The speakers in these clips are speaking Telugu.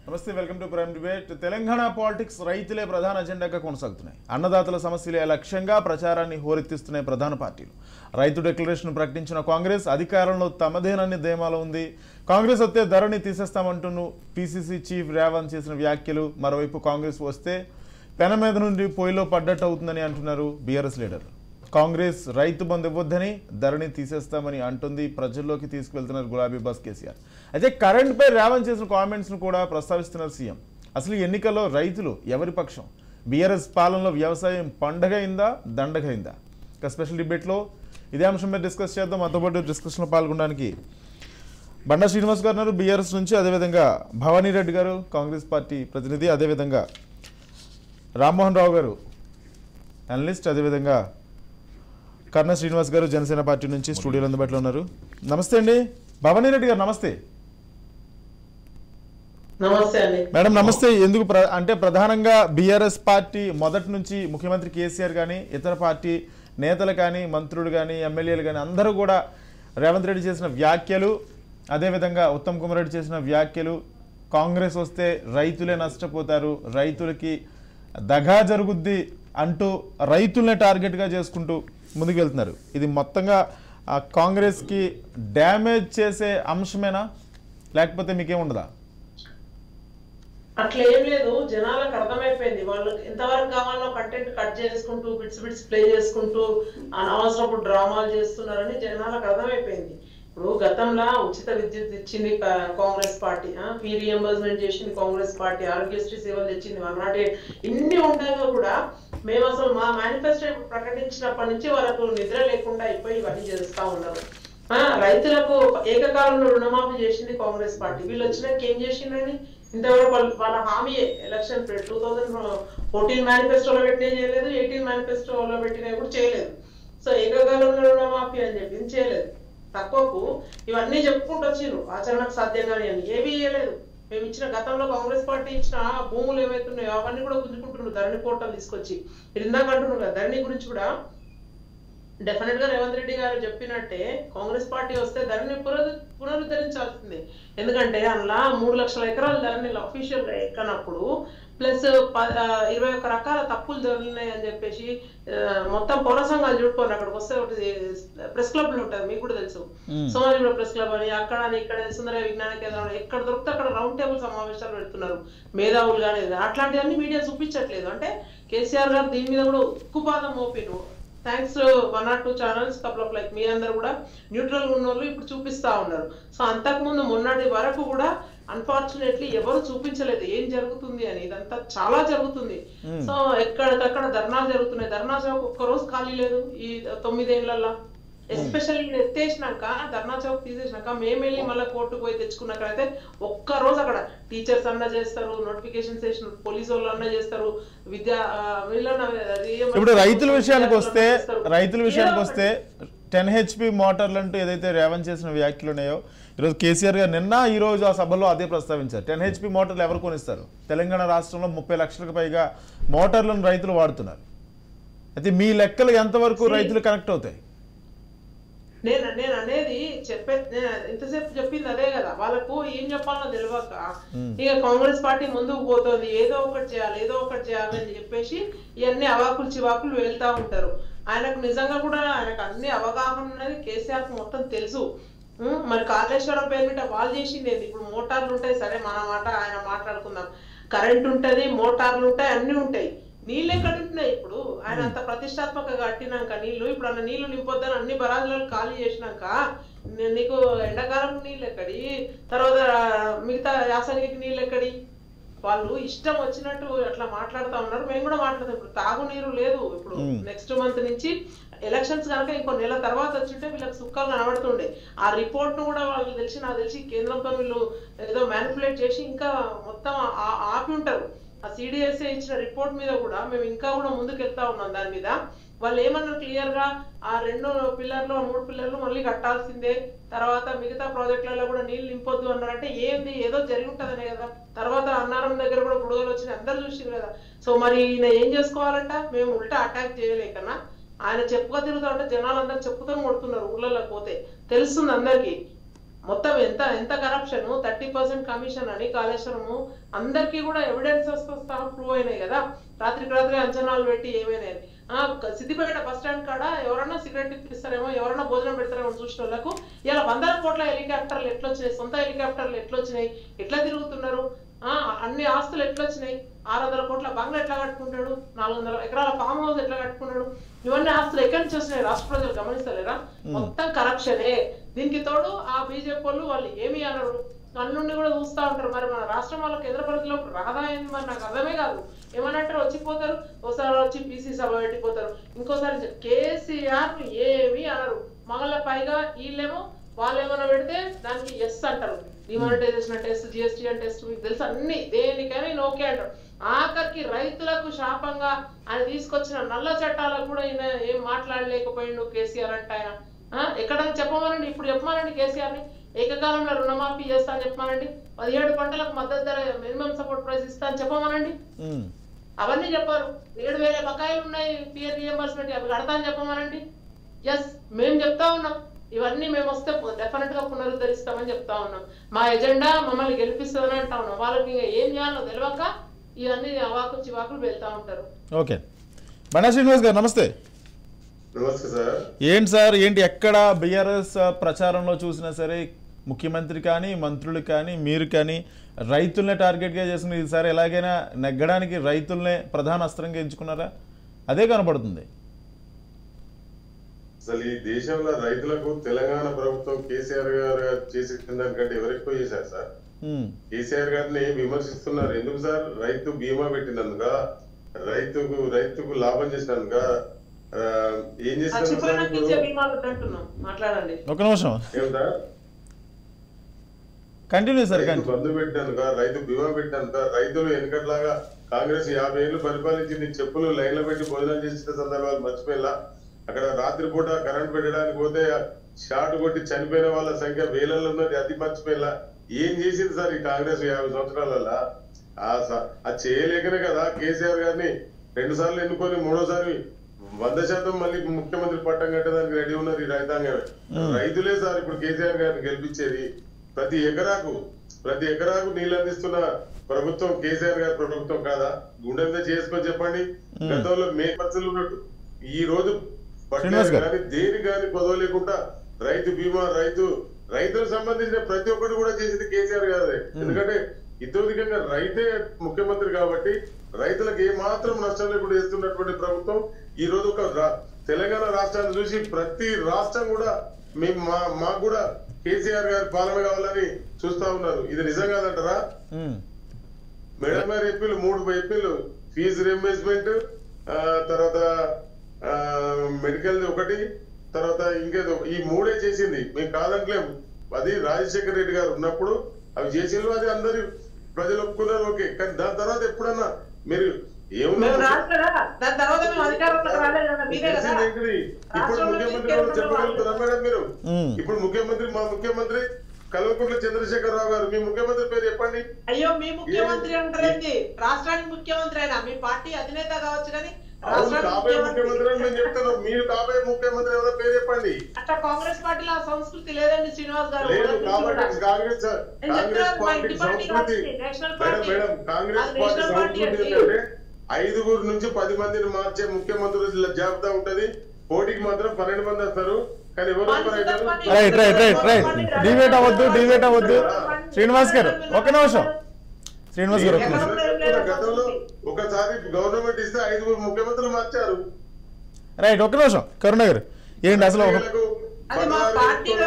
నమస్తే, welcome to prime debate. Telangana politics రైతులే ప్రధాన అజెండాగా కొనసాగుతున్నాయి. అన్నదాతల సమస్యలే లక్ష్యంగా ప్రచారాన్ని హోరెత్తిస్తున్నాయి ప్రధాన పార్టీలు. రైతు డిక్లరేషన్ ప్రకటించిన కాంగ్రెస్ అధికారంలో తమదేనని ధీమాలో ఉంది. కాంగ్రెస్ వస్తే ధరణి తీసేస్తామంటూ పిసిసి చీఫ్ రేవంత్ చేసిన వ్యాఖ్యలు. మరోవైపు కాంగ్రెస్ వస్తే పెన మీద నుండి పొయ్యిలో పడ్డట్టు అవుతుందని అంటున్నారు బీఆర్ఎస్ లీడర్. కాంగ్రెస్ రైతు బంధు ఇవ్వొద్దని ధరణి తీసేస్తామని అంటుంది. ప్రజల్లోకి తీసుకువెళ్తున్నారు గులాబీ బాస్ కేసీఆర్. అయితే కరెంట్ పై రేవంత్ చేసిన కామెంట్స్ ను కూడా ప్రస్తావిస్తున్నారు సీఎం. అసలు ఎన్నికల్లో రైతులు ఎవరి పక్షం? బీఆర్ఎస్ పాలనలో వ్యవసాయం పండగ అయిందా, దండగ అయిందా? ఇక స్పెషల్ డిబేట్లో ఇదే అంశం మీద డిస్కస్ చేద్దాం. మనతో పాటు డిస్కషన్లో పాల్గొనడానికి బండా శ్రీనివాస్ గారు ఉన్నారు బీఆర్ఎస్ నుంచి, అదేవిధంగా భవానీ రెడ్డి గారు కాంగ్రెస్ పార్టీ ప్రతినిధి, అదేవిధంగా రామ్మోహన్ రావు గారు అనలిస్ట్, అదేవిధంగా కర్ణ శ్రీనివాస్ గారు జనసేన పార్టీ నుంచి స్టూడియోలో అందుబాటులో ఉన్నారు. నమస్తే అండి. భవానీ రెడ్డి గారు నమస్తే. నమస్తే అండి. మేడం నమస్తే. ఎందుకు అంటే ప్రధానంగా బీఆర్ఎస్ పార్టీ మొదటి నుంచి ముఖ్యమంత్రి కేసీఆర్ కానీ ఇతర పార్టీ నేతలు కానీ మంత్రులు కానీ ఎమ్మెల్యేలు కానీ అందరూ కూడా రేవంత్ రెడ్డి చేసిన వ్యాఖ్యలు, అదేవిధంగా ఉత్తమ్ కుమార్ రెడ్డి చేసిన వ్యాఖ్యలు, కాంగ్రెస్ వస్తే రైతులే నష్టపోతారు, రైతులకి దగా జరుగుద్ది అంటూ రైతులనే టార్గెట్గా చేసుకుంటూ ముందుకు వెళ్తున్నారు. ఇది మొత్తంగా కాంగ్రెస్కి డ్యామేజ్ చేసే అంశమేనా, లేకపోతే మీకేముండదా? అట్లా ఏం లేదు, జనాలకు అర్థమైపోయింది. వాళ్ళు ఎంతవరకు కావాలో కంటెంట్ కట్ చేసుకుంటూ బిట్స్ ప్లే చేసుకుంటూ అనవసరపు డ్రామాలు చేస్తున్నారని జనాలకు అర్థమైపోయింది. ఇప్పుడు గతంలో ఉచిత విద్యుత్ ఇచ్చింది కాంగ్రెస్ పార్టీ, ఫీ రియంబర్స్మెంట్ చేసింది కాంగ్రెస్ పార్టీ, ఆరోగ్యశ్రీ సేవలు తెచ్చింది 108. ఇన్ని ఉండగా కూడా మేము అసలు మా మేనిఫెస్టో ప్రకటించినప్పటి నుంచి వాళ్ళకు నిద్ర లేకుండా అయిపోయి ఇవన్నీ చేస్తూ ఉన్నారు. రైతులకు ఏకకాలంలో రుణమాఫీ చేసింది కాంగ్రెస్ పార్టీ. వీళ్ళు వచ్చినాక ఏం చేసిందని ఇంతవరకు వాళ్ళ హామీ ఎలక్షన్ 2014 మేనిఫెస్టోలో పెట్టినే చేయలేదు, 18 మేనిఫెస్టోలో పెట్టినా కూడా చేయలేదు. సో ఏకకాలంలో రుణమాఫీ అని చెప్పింది చేయలేదు. తక్కువకు ఇవన్నీ చెప్పుకుంటూ వచ్చిండ్రు, ఆచరణకు సాధ్యంగానే అని ఏమీ చేయలేదు. మేము ఇచ్చిన గతంలో కాంగ్రెస్ పార్టీ ఇచ్చిన భూములు ఏవైతున్నాయో అవన్నీ కూడా గుంజుకుంటున్నారు ధరణి పోర్టల్ తీసుకొచ్చి. మీరు ఇందాక అంటున్నారు కదా, ధరణి గురించి కూడా డెఫినెట్ గా రేవంత్ రెడ్డి గారు చెప్పినట్టే కాంగ్రెస్ పార్టీ వస్తే ధరణి పునరుద్ధరించాల్సిందే. ఎందుకంటే అందులో 3 లక్షల ఎకరాల ధరణి అఫీషియల్ గా ఎక్కనప్పుడు ప్లస్ 21 రకాల తప్పులు దొరికినాయి అని చెప్పేసి మొత్తం పౌర సంఘాలు చూడుకోండి. అక్కడికి వస్తే ఒకటి ప్రెస్ క్లబ్లు ఉంటుంది, మీకు కూడా తెలుసు, సోమాజిగూడ ప్రెస్ క్లబ్ అని, అక్కడ ఇక్కడ సుందర విజ్ఞాన కేంద్రం, ఎక్కడ దొరికితే అక్కడ రౌండ్ టేబుల్ సమావేశాలు పెడుతున్నారు మేధావులు కానీ. అట్లాంటివన్నీ మీడియా చూపించట్లేదు. అంటే కేసీఆర్ గారు దీని మీద కూడా ఉక్కుపాదం మోపిను. Thanks 1 or 2 channels, couple of like మీరందరూ కూడా న్యూట్రల్ ఉన్న వాళ్ళు ఇప్పుడు చూపిస్తా ఉన్నారు. సో అంతకుముందు మొన్నటి వరకు కూడా అన్ఫార్చునేట్లీ ఎవరు చూపించలేదు ఏం జరుగుతుంది అని. ఇదంతా చాలా జరుగుతుంది. సో ఎక్కడికక్కడ ధర్నాలు జరుగుతున్నాయి. ధర్నా చౌక్ ఒక్క రోజు ఖాళీ లేదు ఈ 9 ఏళ్లలో. ఎస్పెషల్లీ ఎత్తేసినాక, ధర్నా చౌక్ తీసేసినాక మేము వెళ్ళి మళ్ళీ కోర్టుకు పోయి తెచ్చుకున్నట్లయితే ఒక్క రోజు అక్కడ టీచర్స్ అన్నా చేస్తారు, నోటిఫికేషన్ చేసిన పోలీసు వాళ్ళు అన్నా చేస్తారు, ఇప్పుడు రైతుల విషయానికి వస్తే 10 HP మోటార్లు అంటూ ఏదైతే రేవంత్ చేసిన వ్యాఖ్యలు ఉన్నాయో, ఈరోజు కేసీఆర్ గారు నిన్న ఈ రోజు ఆ సభలో అదే ప్రస్తావించారు. 10 HP మోటార్లు ఎవరు కొనిస్తారు? తెలంగాణ రాష్ట్రంలో 30 లక్షలకు పైగా మోటార్లను రైతులు వాడుతున్నారు. అయితే మీ లెక్కలు ఎంతవరకు రైతులు కనెక్ట్ అవుతాయి? నేను అనేది ఇంతసేపు చెప్పింది అదే కదా. వాళ్ళకు ఏం చెప్పాలో తెలియక ఇక కాంగ్రెస్ పార్టీ ముందుకు పోతుంది, ఏదో ఒకటి చేయాలి అని చెప్పేసి ఇవన్నీ అవాకులు చివాకులు వెళ్తా ఉంటారు. ఆయనకు నిజంగా కూడా ఆయనకు అన్ని అవగాహన ఉన్నది. కేసీఆర్ కు మొత్తం తెలుసు. మరి కాళేశ్వరం పేరు మీద వాళ్ళు చేసింది ఏంది? ఇప్పుడు మోటార్లు ఉంటాయి, సరే మన మాట ఆయన మాట్లాడుకుందాం. కరెంట్ ఉంటది, మోటార్లు ఉంటాయి, అన్ని ఉంటాయి. నీళ్ళు ఎక్కడ ఉంటున్నాయి? ఇప్పుడు ఆయన అంత ప్రతిష్టాత్మకంగా కట్టినాక నీళ్లు, ఇప్పుడు అన్న నీళ్లు నింపొద్దని అన్ని బరాజులను ఖాళీ చేసినాక నీకు ఎండాకాలం నీళ్ళు ఎక్కడి, తర్వాత మిగతా యాసంగికి నీళ్ళు ఎక్కడి? వాళ్ళు ఇష్టం వచ్చినట్టు అట్లా మాట్లాడుతూ ఉన్నారు. మేము కూడా మాట్లాడతాం. ఇప్పుడు తాగునీరు లేదు. ఇప్పుడు నెక్స్ట్ మంత్ నుంచి ఎలక్షన్స్ కనుక ఇంకో నెల తర్వాత వచ్చింటే వీళ్ళకి సుక్కలు కనబడుతుండే. ఆ రిపోర్ట్ ను కూడా వాళ్ళకి నాకు తెలిసి కేంద్రంతో వీళ్ళు ఏదో మ్యానిపులేట్ చేసి ఇంకా మొత్తం ఆపి ఉంటారు. ఆ సిడిఎస్ఏ ఇచ్చిన రిపోర్ట్ మీద కూడా మేము ఇంకా కూడా ముందుకు వెళ్తా ఉన్నాం. దాని మీద వాళ్ళు ఏమన్నారు క్లియర్ గా, ఆ 2 పిల్లర్లు 3 పిల్లర్లు మళ్ళీ కట్టాల్సిందే, తర్వాత మిగతా ప్రాజెక్టులలో కూడా నీళ్లు నింపొద్దు అన్నారంటే ఏంది? ఏదో జరిగి ఉంటదనే కదా. తర్వాత అన్నారం దగ్గర కూడా బుడగలు వచ్చినాయి, అందరు చూసింది కదా. సో మరి ఈయన ఏం చేసుకోవాలంట? మేము ఉల్టా అటాక్ చేయలేకన్నా ఆయన చెప్పుగా తిరుగుతా ఉంటే జనాలు అందరు చెప్పుతో కొడుతున్నారు. ఊళ్ళలోకి పోతే తెలుస్తుంది అందరికి. మొత్తం ఎంత ఎంత కరప్షన్ 30% కమిషన్ అని కాళేశ్వరము అందరికీ కూడా ఎవిడెన్సెస్ తో ప్రూవ్ అయినాయి కదా. రాత్రి అంచనాలు పెట్టి ఏమైనా సిద్దిపేట బస్ స్టాండ్ కాడ ఎవరన్నా సిగరెట్ ఇప్పిస్తారేమో, ఎవరన్నా భోజనం పెడతారేమో చూసిన వాళ్ళకు ఇలా 100 కోట్ల హెలికాప్టర్లు ఎట్లొచ్చినాయి, సొంత హెలికాప్టర్లు ఎట్లొచ్చినాయి, ఎట్లా తిరుగుతున్నారు, అన్ని ఆస్తులు ఎట్లొచ్చినాయి, 600 కోట్ల బంగ్లా ఎట్లా కట్టుకుంటాడు, 400 ఎకరాల ఫామ్ హౌస్ ఎట్లా కట్టుకున్నాడు, ఇవన్నీ ఆస్తులు ఎక్కడి నుంచి వచ్చినాయి రాష్ట్ర ప్రజలు గమనిస్తలేరా? మొత్తం కరప్షనే. దీనికి తోడు ఆ బీజేపీ వాళ్ళు ఏమి అనరు, అన్నుండి కూడా చూస్తూ ఉంటారు. మరి మన రాష్ట్రం వాళ్ళ కేంద్ర పరిధిలో రాదా ఏంది మరి నాకు అర్థమే కాదు. ఏమనంటారు వచ్చిపోతారు, ఒకసారి వచ్చి పీసీ సభ పెట్టిపోతారు, ఇంకోసారి కేసీఆర్ ఏమి అనరు. మగళ్ళ పైగా వీళ్ళేమో వాళ్ళేమన్నా పెడితే దానికి ఎస్ అంటారు. డిమానిటైజేషన్ టెస్ట్, జిఎస్టీ అని టెస్ట్, మీకు తెలుసు అన్ని దేనికైనా ఓకే అంటారు. ఆఖరికి రైతులకు శాపంగా ఆయన తీసుకొచ్చిన నల్ల చట్టాలకు కూడా ఈయన ఏం మాట్లాడలేకపోయిండు కేసీఆర్ అంటే. ఆయన ఎక్కడైనా చెప్పమనండి, ఇప్పుడు చెప్పమానండి కేసీఆర్ ని ఏకకాలంలో రుణమాఫీ చేస్తా అని చెప్పమానండి, 17 పంటలకు మద్దతు ధర మినిమం సపోర్ట్ ప్రైస్ ఇస్తా అని చెప్పమనండి. అవన్నీ చెప్పారు. 7,000 బకాయిలు ఉన్నాయి పిఆర్ రియంబర్స్మెంట్, అవి కడతా అని చెప్పమనండి. ఎస్ మేము చెప్తా ఉన్నాం, ఇవన్నీ మేము వస్తే డెఫినెట్ గా పునరుద్ధరిస్తామని చెప్తా ఉన్నాం. మా ఎజెండా మమ్మల్ని గెలిపిస్తుందని అంటా ఉన్నాం. వాళ్ళకి ఇంకా ఏం చేయాలో తెలియక ఇవన్నీ అవాకులు చివాకులు వెళ్తా ఉంటారు. ఓకే, బండా శ్రీనివాస్ గారు నమస్తే. నమస్తే సార్. ఏంటి సార్, ఏంటి ఎక్కడ బీఆర్ఎస్ ప్రచారంలో చూసినా సరే ముఖ్యమంత్రి కానీ మంత్రులు కానీ మీరు కానీ రైతులనే టార్గెట్గా చేసుకుని ఈసారి ఎలాగైనా నెగ్గడానికి రైతులనే ప్రధాన అస్త్రంగా ఎంచుకున్నారా? అదే కనపడుతుంది. అసలు ఈ దేశంలో రైతులకు తెలంగాణ ప్రభుత్వం కేసీఆర్ గారు చేసిన దానికంటే ఎవరు ఎక్కువ చేశారు సార్? కేసీఆర్ గారిని విమర్శిస్తున్నారు. ఎందుకు సార్? రైతు బీమా పెట్టినందుక, రైతుకు లాభం చేసినందుక ఏం చేస్తారు? ఒక నిమిషం కంటిన్యూ సార్. బంధు పెట్టినందుక, రైతు బీమా పెట్టినందుక, రైతులు వెనకట్లాగా కాంగ్రెస్ 50 ఏళ్ళు పరిపాలించింది, చెప్పులు లైన్లో పెట్టి భోజనం చేసిన సందర్భాలు మర్చిపోయేలా. అక్కడ రాత్రిపూట కరెంట్ పెట్టడానికి పోతే షార్ట్ కొట్టి చనిపోయిన వాళ్ళ సంఖ్య వేలల్లో ఉన్నది, అది మర్చిపోయేలా. ఏం చేసింది సార్ ఈ కాంగ్రెస్ 50 సంవత్సరాలలో? అది చేయలేకనే కదా కేసీఆర్ గారిని 2 సార్లు ఎన్నుకొని 3వసారి 100% మళ్ళీ ముఖ్యమంత్రి పట్టం కట్టడానికి రెడీ ఉన్నది ఈ రైతాంగమే. రైతులే సార్ ఇప్పుడు కేసీఆర్ గారిని గెలిపించేది. ప్రతి ఎకరాకు నీళ్ళు అందిస్తున్న ప్రభుత్వం కేసీఆర్ గారి ప్రభుత్వం కాదా? గుండె మీద చేసుకొని చెప్పండి. గతంలో మేపత్తులు ఉన్నట్టు ఈ రోజు కానీ దేని కానీ కొదవలేకుండా రైతు బీమా, రైతులకు సంబంధించిన ప్రతి ఒక్కటి కూడా చేసింది కేసీఆర్ గారే. ఎందుకంటే ఇతోధికంగా రైతే ముఖ్యమంత్రి కాబట్టి రైతులకు ఏ మాత్రం నష్టం లేకుండా చేస్తున్నటువంటి ప్రభుత్వం ఈ రోజు ఒక తెలంగాణ రాష్ట్రాన్ని చూసి ప్రతి రాష్ట్రం కూడా మేము మాకు కూడా కేసీఆర్ గారి పాలన కావాలని చూస్తా ఉన్నారు. ఇది నిజం కాదంటారా? మేడం గారు చెప్పిళ్ళు 3 చెప్పిళ్ళు, ఫీజు రియంబర్స్మెంట్, తర్వాత మెడికల్ ఒకటి, తర్వాత ఇంకేదో, ఈ 3 చేసింది. మేము కాదంటలేము. అది రాజశేఖర రెడ్డి గారు ఉన్నప్పుడు అవి చేసిండ్రు, అది అందరు ప్రజలు ఒప్పుకున్నారు. ఓకే, కానీ దాని తర్వాత ఎప్పుడన్నా మీరు ఏమన్నా ఇప్పుడు ముఖ్యమంత్రి చెప్పగలుగుతారా మేడం మీరు? ఇప్పుడు మా ముఖ్యమంత్రి కల్వకుంట్ల చంద్రశేఖరరావు గారు, మీ ముఖ్యమంత్రి పేరు చెప్పండి. అయ్యో, మీ ముఖ్యమంత్రి అంటారేంటి? రాష్ట్రానికి ముఖ్యమంత్రి అయినా మీ పార్టీ అధినేత కావచ్చు కానీ కాబోయే ముఖ్యమంత్రి అని మేము చెప్తున్నాం. మీరు కాబోయే ముఖ్యమంత్రి ఎవరో పేరు చెప్పండి. అట్లా కాంగ్రెస్ పార్టీలో ఆ సంస్కృతి లేదండి శ్రీనివాస్ గారు. లేదు కాబట్టి కాంగ్రెస్ పార్టీ సంస్కృతి మేడం, కాంగ్రెస్ పార్టీ సంస్కృతి ఏంటంటే 5 నుంచి 10 మందిని మార్చే ముఖ్యమంత్రుల జాబితా ఉంటది. పోటీకి మాత్రం 12 మంది వస్తారు. కానీ డిబేట్ అవ్వద్దు శ్రీనివాస్ గారు. ఒక నిమిషం శ్రీనివాస్ గారు, గతంలో ఒకసారి గవర్నమెంట్ ఇస్తే 5 ముఖ్యమంత్రులు మార్చారు. రైట్, ఒక నిమిషం కరుణ గారు. ఏంటి అసలు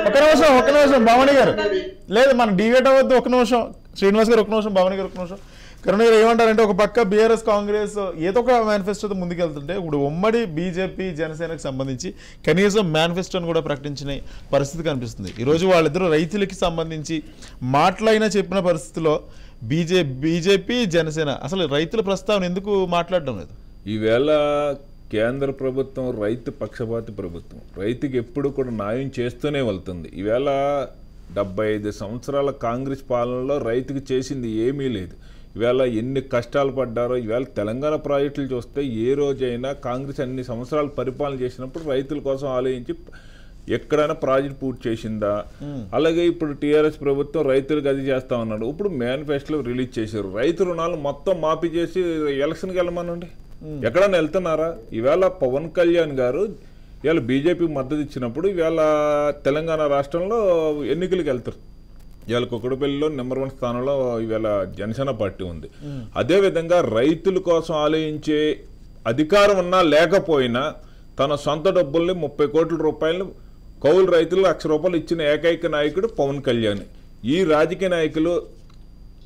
ఒక నిమిషం భవానీ గారు, లేదు మనం డిబేట్ అవ్వద్దు. ఒక నిమిషం శ్రీనివాస్ గారు, ఒక నిమిషం భవానీ గారు, ఒక నిమిషం. కరుణ గారు ఏమంటారంటే, ఒక పక్క బీఆర్ఎస్ కాంగ్రెస్ ఏదో ఒక మేనిఫెస్టోతో ముందుకెళ్తుంటే, ఇప్పుడు ఉమ్మడి బీజేపీ జనసేనకు సంబంధించి కనీసం మేనిఫెస్టోని కూడా ప్రకటించిన పరిస్థితి కనిపిస్తుంది. ఈరోజు వాళ్ళిద్దరూ రైతులకి సంబంధించి మాటలైనా చెప్పిన పరిస్థితిలో బీజేపీ జనసేన అసలు రైతుల ప్రస్తావన ఎందుకు మాట్లాడడం లేదు? ఈవేళ కేంద్ర ప్రభుత్వం రైతు పక్షపాతి ప్రభుత్వం, రైతుకి ఎప్పుడు కూడా న్యాయం చేస్తూనే వెళ్తుంది. ఈవేళ 75 సంవత్సరాల కాంగ్రెస్ పాలనలో రైతుకి చేసింది ఏమీ లేదు. ఈవేళ ఎన్ని కష్టాలు పడ్డారో. ఈవేళ తెలంగాణ ప్రాజెక్టులు చూస్తే ఏ రోజైనా కాంగ్రెస్ అన్ని సంవత్సరాలు పరిపాలన చేసినప్పుడు రైతుల కోసం ఆలోచించి ఎక్కడైనా ప్రాజెక్ట్ పూర్తి చేసిందా? అలాగే ఇప్పుడు టీఆర్ఎస్ ప్రభుత్వం రైతులకు అది చేస్తా ఉన్నాడు. ఇప్పుడు మేనిఫెస్టోలో రిలీజ్ చేశారు, రైతు రుణాలు మొత్తం మాఫీ చేసి ఎలక్షన్కి వెళ్ళమనండి. ఎక్కడైనా వెళ్తున్నారా? ఈవేళ పవన్ కళ్యాణ్ గారు ఇవాళ బీజేపీకి మద్దతు ఇచ్చినప్పుడు ఇవాళ తెలంగాణ రాష్ట్రంలో ఎన్నికలకు వెళ్తారు. ఇవాళ కుక్కడపల్లిలో నెంబర్ 1 స్థానంలో ఇవాళ జనసేన పార్టీ ఉంది. అదేవిధంగా రైతుల కోసం ఆలోచించే అధికారం ఉన్నా లేకపోయినా తన సొంత డబ్బుల్ని 30 కోట్ల రూపాయలు కౌలు రైతులు 1 లక్ష రూపాయలు ఇచ్చిన ఏకైక నాయకుడు పవన్ కళ్యాణ్. ఈ రాజకీయ నాయకులు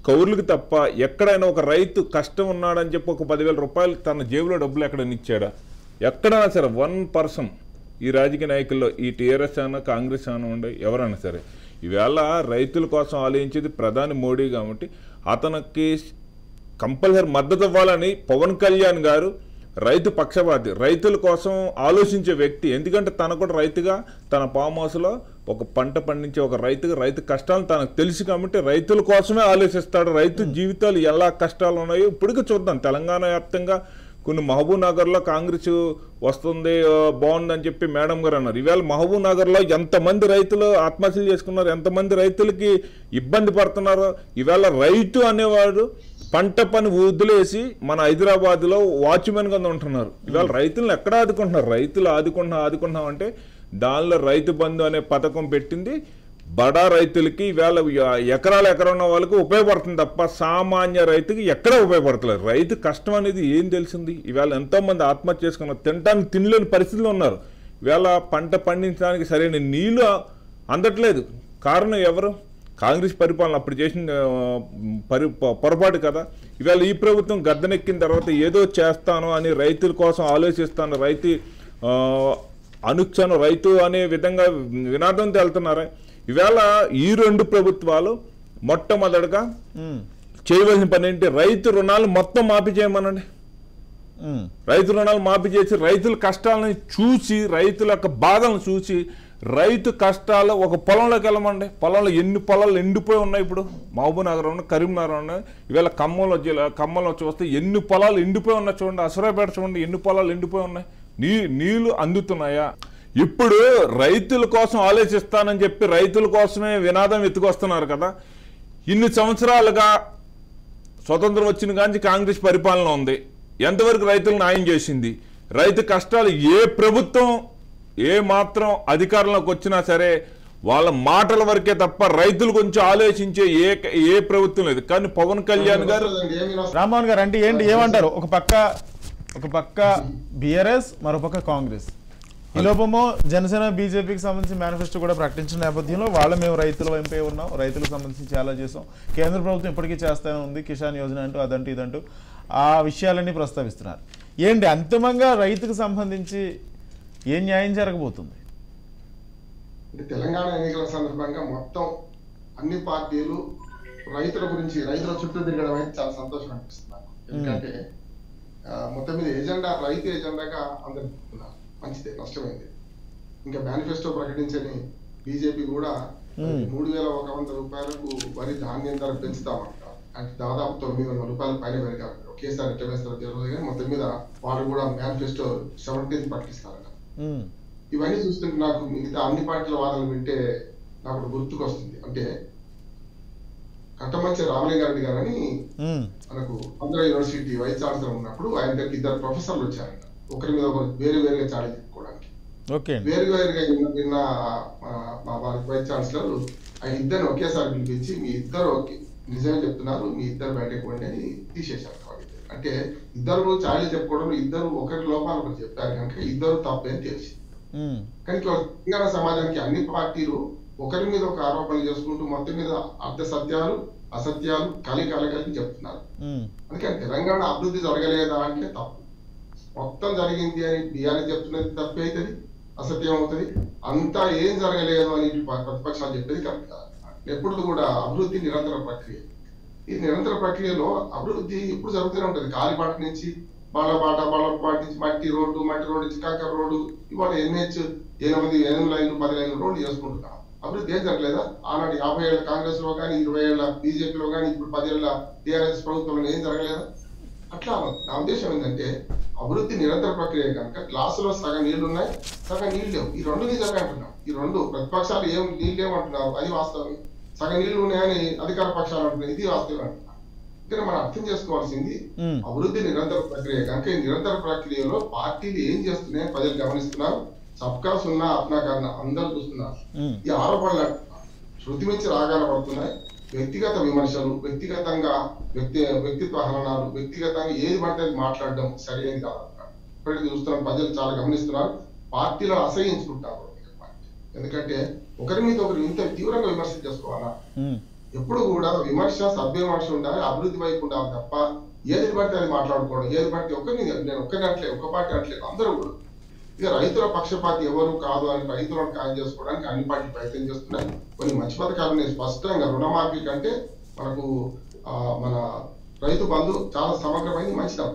కౌలుకి తప్ప ఎక్కడైనా ఒక రైతు కష్టం ఉన్నాడని చెప్పి ఒక 10,000 రూపాయలు తన జేబులో డబ్బులు ఎక్కడైనా ఇచ్చాడా? ఎక్కడైనా సరే 1% ఈ రాజకీయ నాయకుల్లో ఈ టీఆర్ఎస్ అయినా కాంగ్రెస్ అయినా ఉండే ఎవరైనా సరే ఈవేళ రైతుల కోసం ఆలోచించేది ప్రధాని మోడీ కాబట్టి అతనికి కంపల్సరీ మద్దతు ఇవ్వాలని పవన్ కళ్యాణ్ గారు రైతు పక్షపాతి, రైతుల కోసం ఆలోచించే వ్యక్తి. ఎందుకంటే తన కూడా రైతుగా తన ఫామ్ హౌస్లో ఒక పంట పండించే ఒక రైతుగా రైతు కష్టాలు తనకు తెలుసు కాబట్టి రైతుల కోసమే ఆలోచిస్తాడు. రైతు జీవితాలు ఎలా కష్టాలు ఉన్నాయో ఇప్పటికీ చూద్దాం. తెలంగాణ వ్యాప్తంగా కొన్ని మహబూబ్ నగర్లో కాంగ్రెస్ వస్తుంది బాగుందని చెప్పి మేడం గారు అన్నారు. ఈవేళ మహబూబ్ నగర్లో ఎంతమంది రైతులు ఆత్మహత్యలు చేసుకున్నారు, ఎంతమంది రైతులకి ఇబ్బంది పడుతున్నారు. ఈవేళ రైతు అనేవాడు పంట పని వదిలేసి మన హైదరాబాద్లో వాచ్మెన్గా ఉంటున్నారు. ఇవాళ రైతులను ఎక్కడ ఆదుకుంటున్నారు? రైతులు ఆదుకుంటున్నాం అంటే దానిలో రైతు బంధు అనే పథకం పెట్టింది బడా రైతులకి. ఈవేళ ఎకరాలు ఉన్న వాళ్ళకి ఉపయోగపడుతుంది తప్ప సామాన్య రైతుకి ఎక్కడ ఉపయోగపడతలేదు. రైతు కష్టం అనేది ఏం తెలిసింది? ఈవేళ ఎంతోమంది ఆత్మహత్య చేసుకున్నారు, తినడానికి తినలేని పరిస్థితుల్లో ఉన్నారు. ఈవేళ పంట పండించడానికి సరైన నీళ్లు అందట్లేదు. కారణం ఎవరు? కాంగ్రెస్ పరిపాలన అప్పుడు చేసిన పొరపాటు కదా. ఇవాళ ఈ ప్రభుత్వం గద్దెనెక్కిన తర్వాత ఏదో చేస్తాను అని రైతుల కోసం ఆలోచిస్తాను, రైతు అనుక్షణం రైతు అనే విధంగా వినాదంతో వెళ్తున్నారా? ఈవేళ ఈ 2 ప్రభుత్వాలు మొట్టమొదటిగా చేయవలసిన పని ఏంటి? రైతు రుణాలు మొత్తం మాఫీ చేయమనండి. రైతు రుణాలు మాఫీ చేసి రైతుల కష్టాలను చూసి, రైతుల యొక్క బాధలను చూసి, రైతు కష్టాలు ఒక పొలంలోకి వెళ్ళమండి. పొలంలో ఎన్ని పొలాలు ఎండిపోయి ఉన్నాయి. ఇప్పుడు మహబూబ్ నగర్ ఉన్నాయి, కరీంనగర్ ఉన్నాయి. ఈవేళ ఖమ్మంలో చూస్తే ఎన్ని పొలాలు ఎండిపోయి ఉన్నాయి చూడండి. అసరాపేట చూడండి, ఎన్ని పొలాలు ఎండిపోయి ఉన్నాయి. నీళ్లు అందుతున్నాయా? ఇప్పుడు రైతుల కోసం ఆలోచిస్తానని చెప్పి రైతుల కోసమే వినాదం ఎత్తుకొస్తున్నారు కదా. ఇన్ని సంవత్సరాలుగా స్వతంత్రం వచ్చిన కానీ కాంగ్రెస్ పరిపాలన ఉంది. ఎంతవరకు రైతులకు న్యాయం చేసింది? రైతు కష్టాలు ఏ ప్రభుత్వం ఏ మాత్రం అధికారంలోకి వచ్చినా సరే వాళ్ళ మాటల వరకే తప్ప రైతుల గురించి ఆలోచించే ఏ ప్రభుత్వం లేదు. కానీ పవన్ కళ్యాణ్ గారు, రామ్మోహన్ గారు అంటే ఏంటి ఏమంటారు? ఒక పక్క బీఆర్ఎస్, మరో పక్క కాంగ్రెస్. ఈ లోపమో జనసేన బీజేపీకి సంబంధించి మేనిఫెస్టో కూడా ప్రకటించిన నేపథ్యంలో మేము రైతుల వైపే ఉన్నాం, రైతులకు సంబంధించి చాలా చేసాం, కేంద్ర ప్రభుత్వం ఇప్పటికీ చేస్తూనే ఉంది, కిసాన్ యోజన అంటూ అదంటూ ఇదంటూ ఆ విషయాలన్నీ ప్రస్తావిస్తున్నారు. ఏంటి అంతిమంగా రైతుకు సంబంధించి ఏం న్యాయం జరగబోతుంది? తెలంగాణ ఎన్నికల సందర్భంగా మొత్తం అన్ని పార్టీలు రైతుల గురించి, రైతుల చుట్టూ తిరగడం అయితే చాలా సంతోషం అనిపిస్తున్నారు. ఎందుకంటే మొత్తం మీద ఎజెండా రైతు ఎజెండాగా అందరు మంచిదే, నష్టమైంది. ఇంకా మేనిఫెస్టో ప్రకటించని బీజేపీ కూడా 3,100 రూపాయలకు వరి ధాన్యం ధర పెంచుతామంటారు. అంటే దాదాపు 900 రూపాయల పైన పెరిగారు. ఒకేసారి ఎట్లా వేస్తారో తెలియదు కానీ మొత్తం మీద వాళ్ళు కూడా మేనిఫెస్టో 17th ప్రకటిస్తారట. ఇవన్నీ చూస్తుంటే నాకు మిగతా అన్ని పార్టీల వాదనలు వింటే నాకు గుర్తుకొస్తుంది. అంటే కట్టమంచి రామలింగారెడ్డి గారని మనకు ఆంధ్ర యూనివర్సిటీ వైస్ ఛాన్సలర్ ఉన్నప్పుడు ఆయన దగ్గరికి 2 ప్రొఫెసర్లు వచ్చారంట. ఒకరి మీద ఒకరు వేరుగా చాడీ చెప్పుకోవడానికి. వేరుగా నిన్న వారి వైస్ ఛాన్సలర్ ఆ ఇద్దరిని ఒకేసారి పిలిపించి మీ ఇద్దరు నిజమే చెప్తున్నారు, మీ ఇద్దరు బయటకు పోండి అని తీసేశారు. అంటే ఇద్దరు చాడీ చెప్పుకోవడం, ఇద్దరు ఒకరి లోపాలు ఒకరు చెప్పారు కనుక ఇద్దరు తప్పేం తెలిసి. కానీ తెలంగాణ సమాజానికి అన్ని పార్టీలు ఒకరి మీద ఒక ఆరోపణలు చేసుకుంటూ మొత్తం మీద అర్ధ సత్యాలు అసత్యాలు కలిగి చెప్తున్నారు. అందుకని తెలంగాణ అభివృద్ధి జరగలేదా అంటే తప్పు. మొత్తం జరిగింది అని బీఆర్ఎస్ చెప్తున్నది తప్పే అవుతుంది, అసత్యం అవుతుంది. అంతా ఏం జరగలేదు అని ప్రతిపక్షాలు చెప్పేది కరెక్ట్ కాదు. ఎప్పుడు కూడా అభివృద్ధి నిరంతర ప్రక్రియ. ఈ నిరంతర ప్రక్రియలో అభివృద్ధి ఎప్పుడు జరుగుతూనే ఉంటుంది. కాలిబాట నుంచి బాలబాట నుంచి మట్టి రోడ్డు నుంచి కంకర రోడ్డు, ఇవాళ NH 8 లైన్లు 10 లైన్లు రోడ్లు చేసుకుంటున్నాం. అభివృద్ధి ఏం జరగలేదా? ఆనాడు 50 ఏళ్ల కాంగ్రెస్ లో కానీ 20 ఏళ్ల బీజేపీలో కానీ ఇప్పుడు 10 ఏళ్ల టీఆర్ఎస్ ప్రభుత్వంలో ఏం జరగలేదా? అట్లా నా ఉద్దేశం ఏంటంటే అభివృద్ధి నిరంతర ప్రక్రియ కనుక గ్లాసులో సగం నీళ్లు ఉన్నాయి, సగం నీళ్ళు లేవు. ఈ రెండు నిజమే అంటున్నాం. ఈ రెండు ప్రతిపక్షాలు నీళ్ళు లేవంటున్నారు, అది వాస్తవం. సగం నీళ్లు ఉన్నాయని అధికార పక్షాలు అంటున్నాయి, ఇది వాస్తవం అంటున్నారు. ఇక్కడ మనం అర్థం చేసుకోవాల్సింది అభివృద్ధి నిరంతర ప్రక్రియ కనుక ఈ నిరంతర ప్రక్రియలో పార్టీలు ఏం చేస్తున్నాయి ప్రజలు గమనిస్తున్నారు. సబ్కా సున్నా అప్నా కన్నా అందరూ చూస్తున్నారు. ఈ ఆరోపణలు శృతి మించి రాగాలు పడుతున్నాయి. వ్యక్తిగత విమర్శలు, వ్యక్తిగతంగా వ్యక్తిత్వ హననాలు, వ్యక్తిగతంగా ఏది పడితే మాట్లాడడం సరైనది కాదు. ఇప్పటికీ చూస్తున్నాం, ప్రజలు చాలా గమనిస్తున్నారు. పార్టీలో అసహించుకుంటారు. ఎందుకంటే ఒకరి మీద ఒకరు ఇంత తీవ్రంగా విమర్శ చేసుకోవాలా? ఎప్పుడు కూడా విమర్శ సద్విమర్శ ఉండాలి, అభివృద్ధి వైపు ఉండాలి తప్ప ఏది పడితే అది మాట్లాడుకోవడం, ఏది పడితే నేను ఒక్కరిని అట్లేదు, ఒక పార్టీ అట్లేదు, అందరూ కూడా. ఇక రైతుల పక్షపాతి ఎవరు కాదు అని రైతులను ఖాయం చేసుకోవడానికి అన్ని పార్టీలు ప్రయత్నం చేస్తున్నాయి. కొన్ని మంచి పథకాలు స్పష్టంగా రుణమాఫీ కంటే మనకు మన రైతు బంధు చాలా సమగ్రమైంది, మంచిది.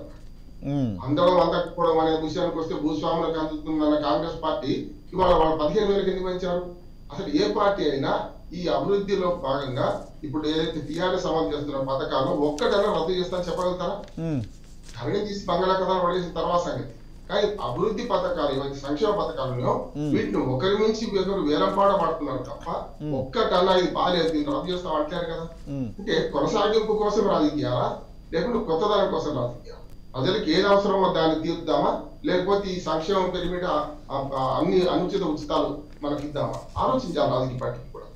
అందరం అందకపోవడం అనే విషయానికి వస్తే భూస్వాములకు అందుతుందన్న కాంగ్రెస్ పార్టీ ఇవాళ వాళ్ళు 15,000 ఎందుకు పెంచారు? అసలు ఏ పార్టీ అయినా ఈ అభివృద్ధిలో భాగంగా ఇప్పుడు ఏదైతే టీఆర్ఎస్ అమలు చేస్తున్న పథకాలు ఒక్కటైనా రద్దు చేస్తా చెప్పగలుగుతారా? ధరణి తీసి బంగాళా కథలు పడేసిన తర్వాత సంగతి. కానీ అభివృద్ధి పథకాలు ఇవన్నీ సంక్షేమ పథకాలలో వీటిని ఒకరి నుంచి ఒకరు వేలంపాట పడుతున్నారు తప్ప ఒక్కటన్నా ఇది బాగాలేదు దీన్ని రద్దు చేస్తాం అంటారు కదా. అంటే కొనసాగింపు కోసం రాజకీయాలా, లేకుంటే కొత్త దాని కోసం రాజకీయాలా? ప్రజలకు ఏది అవసరమో దాన్ని తీర్పుదామా, లేకపోతే ఈ సంక్షేమం పేరు మీద అన్ని అనుచిత ఉచితాలు మనకి ఇద్దామా? ఆలోచించాలి రాజకీయ పార్టీకి కూడా.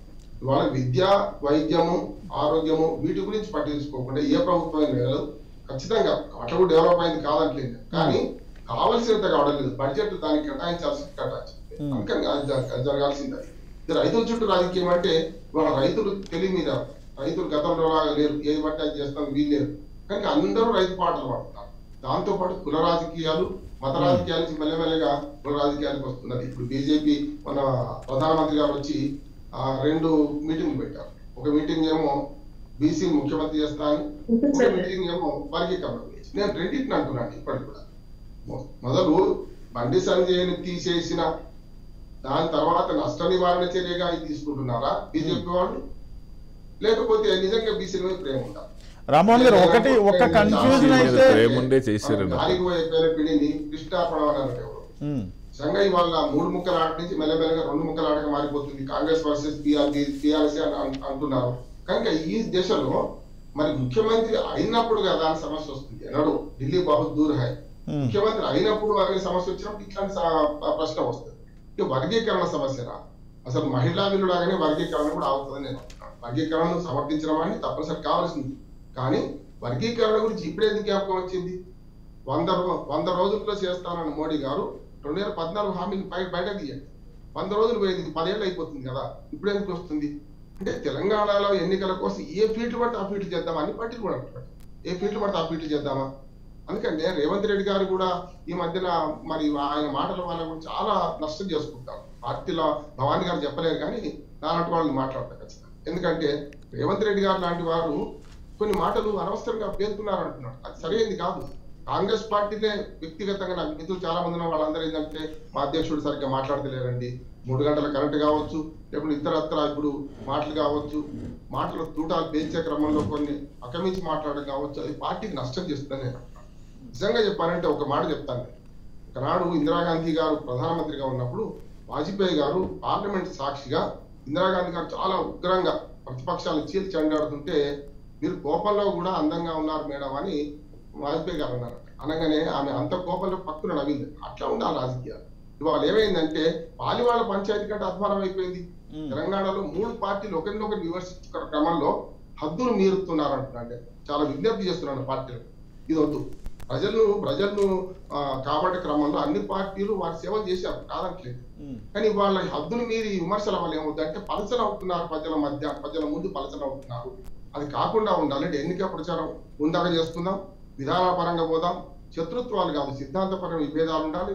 ఇవాళ విద్య, వైద్యము, ఆరోగ్యము వీటి గురించి పట్టించుకోకుండా ఏ ప్రభుత్వం లేదు. ఖచ్చితంగా అట్లా కూడా డెవలప్ అయింది కాదంటలేదు, కానీ కావలసినంత కావడం లేదు. బడ్జెట్ దానికి కేటాయించాల్సింది అందుకని జరగాల్సింది. ఇది రైతుల చుట్టూ రాజకీయం అంటే ఇవాళ రైతులు తెలివి మీద, రైతులు గతంలో లాగా లేరు, ఏది బట్టి అది చేస్తాం వీల్లేరు. కానీ అందరూ రైతు పాటలు పాడుతున్నారు. దాంతో పాటు కుల రాజకీయాలు, మత రాజకీయాల నుంచి మెల్లమెల్లగా కుల రాజకీయాలకు వస్తున్నది. ఇప్పుడు బీజేపీ మన ప్రధానమంత్రి గారు వచ్చి 2 మీటింగ్లు పెట్టారు. ఒక మీటింగ్ ఏమో బీసీ ముఖ్యమంత్రి చేస్తాను, ఒక మీటింగ్ ఏమో వర్గీకరణ గురించి. నేను రెండింటిని అంటున్నాను. ఇప్పటికి కూడా మొదలు బండి సంజయ్ని తీసేసిన దాని తర్వాత నష్ట నివారణ చర్యగా ఇది తీసుకుంటున్నారా బీజేపీ వాళ్ళు, లేకపోతే నిజంగా బీసీ మీద ప్రేమ ఉందా? రామ్మోహన్ గారు ఒక కన్ఫ్యూజన్ అయితే సంఘం ఇవాళ 3 ముక్కల ఆట నుంచి మెల్లమెల్లగా 2 ముక్కల ఆటగా మారిపోతుంది. కాంగ్రెస్ వర్సెస్ టీఆర్ఎస్ అంటున్నారు. కనుక ఈ దశలో మరి ముఖ్యమంత్రి అయినప్పుడు కదా అని సమస్య వస్తుంది. ఎన్నడూ ఢిల్లీ బహుత్ దూర్ హై. ముఖ్యమంత్రి అయినప్పుడు అనే సమస్య వచ్చినప్పుడు ఇట్లాంటి ప్రశ్న వస్తుంది. ఇక వర్గీకరణ సమస్యరా? అసలు మహిళా బిల్లులాగానే వర్గీకరణ కూడా అవుతుందని నేను అంటున్నాను. వర్గీకరణను సమర్థించడం అని తప్పనిసరి కావాల్సింది. కానీ వర్గీకరణ గురించి ఇప్పుడే ఎందుకు జ్ఞాపకం వచ్చింది? 100 రోజుల్లో చేస్తానన్న మోడీ గారు 2014 హామీని బయటకు తీయండి. 100 రోజులు పోయింది, 10 ఏళ్ళు అయిపోతుంది కదా, ఇప్పుడు ఎందుకు వస్తుంది? అంటే తెలంగాణలో ఎన్నికల కోసం ఏ ఫీల్డ్ పడితే ఆ ఫీల్డ్ చేద్దామా అని పార్టీలు కూడా అంటున్నారు. ఏ ఫీల్డ్ పడితే ఆ ఫీల్డ్ చేద్దామా? అందుకంటే రేవంత్ రెడ్డి గారు కూడా ఈ మధ్యన మరి ఆయన మాటల వల్ల కూడా చాలా నష్టం చేసుకుంటారు. పార్టీలో భవానీ గారు చెప్పలేరు, కానీ నాలాంటి వాళ్ళని మాట్లాడతారు ఖచ్చితంగా. ఎందుకంటే రేవంత్ రెడ్డి గారు లాంటి వారు కొన్ని మాటలు అనవసరంగా పేర్కొన్నారు అంటున్నారు. అది సరైనది కాదు. కాంగ్రెస్ పార్టీనే వ్యక్తిగతంగా నాకు మిత్రులు చాలా మంది ఉన్నారు. వాళ్ళందరూ ఏంటంటే మా అధ్యక్షుడు సరిగ్గా మాట్లాడతలేరండి, 3 గంటల కరెంట్ కావచ్చు, లేకపోతే ఇతరత్ర ఇప్పుడు మాటలు కావచ్చు, మాటలు తూటాలు పేర్చే క్రమంలో కొన్ని అకమించి మాట్లాడడం కావచ్చు, అది పార్టీకి నష్టం చేస్తుందని నేను అంటున్నాను. నిజంగా చెప్పాలంటే ఒక మాట చెప్తాను. ఒకనాడు ఇందిరాగాంధీ గారు ప్రధానమంత్రిగా ఉన్నప్పుడు వాజ్పేయి గారు పార్లమెంట్ సాక్షిగా ఇందిరాగాంధీ గారు చాలా ఉగ్రంగా ప్రతిపక్షాలు చీల్చి చెండాడుతుంటే, మీరు కోపంలో కూడా అందంగా ఉన్నారు మేడం అని వాజ్పేయి గారు అన్నారు. అనగానే ఆమె అంత కోపంలో పక్కన నవ్వింది. అట్లా ఉండాలి రాజకీయాలు. ఇవాళ ఏమైందంటే పాలివాళ్ళ పంచాయతీ కంటే అధ్వానం అయిపోయింది. తెలంగాణలో 3 పార్టీలు ఒకరినొకరు విమర్శించుకున్న క్రమంలో హద్దులు మీరుతున్నారు అంటున్నాంటే చాలా విజ్ఞప్తి చేస్తున్నాను పార్టీలు. ఇది వద్దు. ప్రజలను కాబట్టి క్రమంలో అన్ని పార్టీలు వారి సేవలు చేశారు కాదంటలేదు. కానీ వాళ్ళ హద్దులు మీరి విమర్శల వల్ల ఏమవుతుందంటే పలచన అవుతున్నారు, ప్రజల ముందు పలచన అవుతున్నారు. అది కాకుండా ఉండాలి. ఎన్నికల ప్రచారం ఉందాక చేసుకుందాం, విధానపరంగా పోదాం. శత్రుత్వాలు కాదు, సిద్ధాంతపరమైన విభేదాలు ఉండాలి,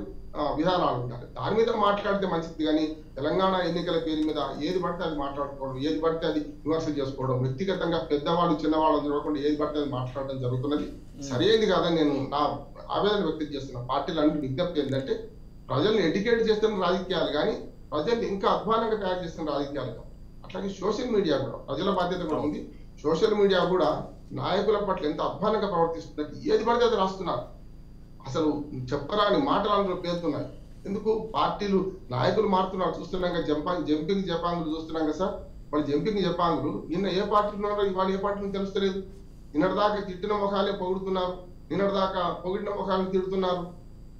విధానాలు ఉండాలి. దాని మీద మాట్లాడితే మంచిది. కానీ తెలంగాణ ఎన్నికల పేరు మీద ఏది పడితే అది మాట్లాడుకోవడం, ఏది పడితే అది విమర్శలు చేసుకోవడం, వ్యక్తిగతంగా పెద్దవాళ్ళు చిన్నవాళ్ళు చూడకుండా ఏది పడితే అది మాట్లాడడం జరుగుతున్నది. సరైనది కాదని నేను నా ఆవేదన వ్యక్తం చేస్తున్నా. పార్టీలు అన్ని విజ్ఞప్తి ఏంటంటే ప్రజల్ని ఎడ్యుకేట్ చేస్తున్న రాజకీయాలు కానీ ప్రజల్ని ఇంకా అధ్వానంగా తయారు చేస్తున్న రాజకీయాలు కాదు. అట్లాగే సోషల్ మీడియా కూడా ప్రజల బాధ్యత కూడా ఉంది. సోషల్ మీడియా కూడా నాయకుల పట్ల ఎంత అధ్వానంగా ప్రవర్తిస్తుందంటే ఏది పడితే అది రాస్తున్నారు. అసలు చెప్పరాని మాటలు అందులో పేరుతున్నాయి. ఎందుకు పార్టీలు నాయకులు మారుతున్నారు చూస్తున్నాం కదా, జంపింగ్ జపాంగులు చూస్తున్నాం కదా సార్. వాళ్ళు జంపింగ్ జపాంగులు నిన్న ఏ పార్టీలు ఉన్నారో ఇవాళ ఏ పార్టీని తెలుస్తలేదు. నిన్నటిదాకా తిట్టిన ముఖాలే పొగుడుతున్నారు, నిన్నటిదాకా పొగిడిన ముఖాలను తిడుతున్నారు.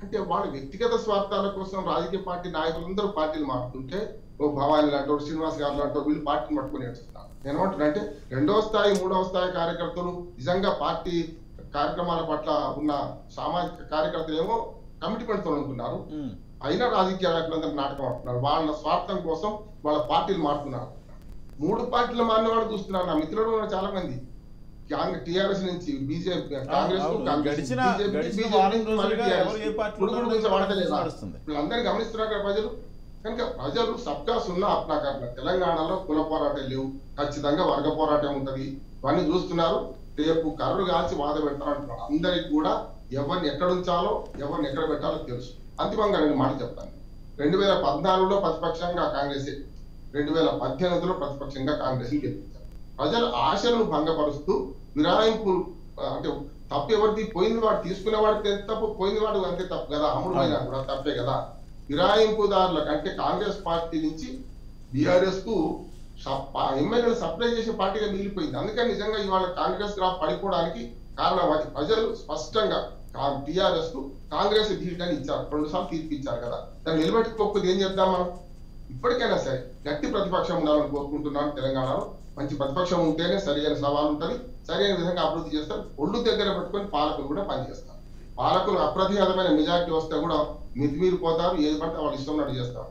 అంటే వాళ్ళ వ్యక్తిగత స్వార్థాల కోసం రాజకీయ పార్టీ నాయకులందరూ పార్టీలు మారుతుంటే ఓ భవానీ లాంటి శ్రీనివాస్ గారు లాంటి వీళ్ళు పార్టీని పట్టుకుని నేర్చుకున్నారు. నేనేమంటున్నా అంటే 2వ స్థాయి 3వ స్థాయి కార్యకర్తలు నిజంగా పార్టీ కార్యక్రమాల పట్ల ఉన్న సామాజిక కార్యకర్తలు ఏమో కమిట్మెంట్తో ఉంటున్నారు, అయినా రాజకీయ నాయకులందరూ నాటకం ఆడుతున్నారు. వాళ్ళ స్వార్థం కోసం వాళ్ళ పార్టీలు మారుతున్నారు. 3 పార్టీలు మారిన వాళ్ళు చూస్తున్నారు. నా మిత్రులు చాలా మంది టిఆర్ఎస్ నుంచి బీజేపీ కాంగ్రెస్ వీళ్ళందరూ గమనిస్తున్నారు కదా ప్రజలు. కనుక ప్రజలు సబ్కా సున్నా అప్నా కర్ణ. తెలంగాణలో కుల పోరాటం లేవు, ఖచ్చితంగా వర్గ పోరాటం ఉంటది. ఇవన్నీ చూస్తున్నారు. రేపు కర్రు కాల్చి వాద పెడతారంటున్నారు. అందరికి కూడా ఎవరిని ఎక్కడ ఉంచాలో ఎవరిని ఎక్కడ పెట్టాలో తెలుసు. అంతిమంగా 2 మాటలు చెప్తాను. 2014లో ప్రతిపక్షంగా కాంగ్రెస్, 2018లో ప్రతిపక్షంగా కాంగ్రెస్ గెలిపించారు. ప్రజల ఆశలను భంగపరుస్తూ విరాయింపు అంటే తప్పు ఎవరిది, పోయింది వాడు తీసుకునే వాడికి ఎంత తప్పు, పోయింది వాడు అంతే తప్పు కదా, అమలు అయినా కూడా తప్పే కదా. విరాయింపుదారుల కంటే కాంగ్రెస్ పార్టీ నుంచి బీఆర్ఎస్ కు ఎమ్మెల్యేలు సప్లై చేసే పార్టీగా మిగిలిపోయింది. అందుకని నిజంగా ఇవాళ కాంగ్రెస్ గ్రాఫ్ పడిపోవడానికి కారణం అది. ప్రజలు స్పష్టంగా టిఆర్ఎస్ కు కాంగ్రెస్ ధీట్ అని ఇచ్చారు, 2 సార్లు తీర్పు ఇచ్చారు కదా. దాన్ని నిలబెట్టుకోకపోతే ఏం చేద్దాం మనం? ఇప్పటికైనా సరే గట్టి ప్రతిపక్షం ఉండాలని కోరుకుంటున్నాను. తెలంగాణలో మంచి ప్రతిపక్షం ఉంటేనే సరైన సవాలు ఉంటుంది, సరైన విధంగా అభివృద్ధి చేస్తారు. ఒళ్ళు దగ్గర పెట్టుకొని పాలకులు కూడా పనిచేస్తారు. పాలకులు అప్రతిహతమైన మెజారిటీ వస్తే కూడా మితిమీరిపోతారు, ఏది పడితే వాళ్ళు ఇష్టం ఉన్నట్టు చేస్తారు.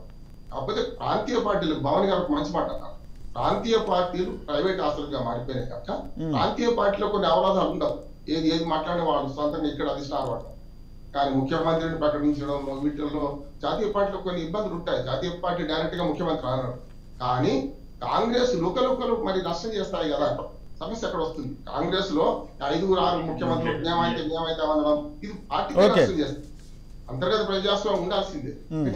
కాకపోతే ప్రాంతీయ పార్టీలు, భవన్ గారికి మంచి మాట అన్నారు, ప్రాంతీయ పార్టీలు ప్రైవేట్ ఆస్తులుగా మారిపోయినాయి కనుక ప్రాంతీయ పార్టీలో కొన్ని అవరోధాలు ఉండవు. ఏది మాట్లాడే వాళ్ళు సొంతంగా ఇక్కడ అధిష్టానం పడతారు. కానీ ముఖ్యమంత్రిని ప్రకటించడంలో వీటిల్లో జాతీయ పార్టీలో కొన్ని ఇబ్బందులు ఉంటాయి. జాతీయ పార్టీ డైరెక్ట్ గా ముఖ్యమంత్రి అన్నారు. కానీ కాంగ్రెస్ లుకలుకలు మరి నష్టం చేస్తాయి కదా. సమస్య ఎక్కడ వస్తుంది? కాంగ్రెస్ లో 5-6 ముఖ్యమంత్రులు మేమైతే అనడం ఇది పార్టీకి నష్టం చేస్తుంది. అంతర్గత ప్రజాస్వామ్యం ఉండాల్సిందే.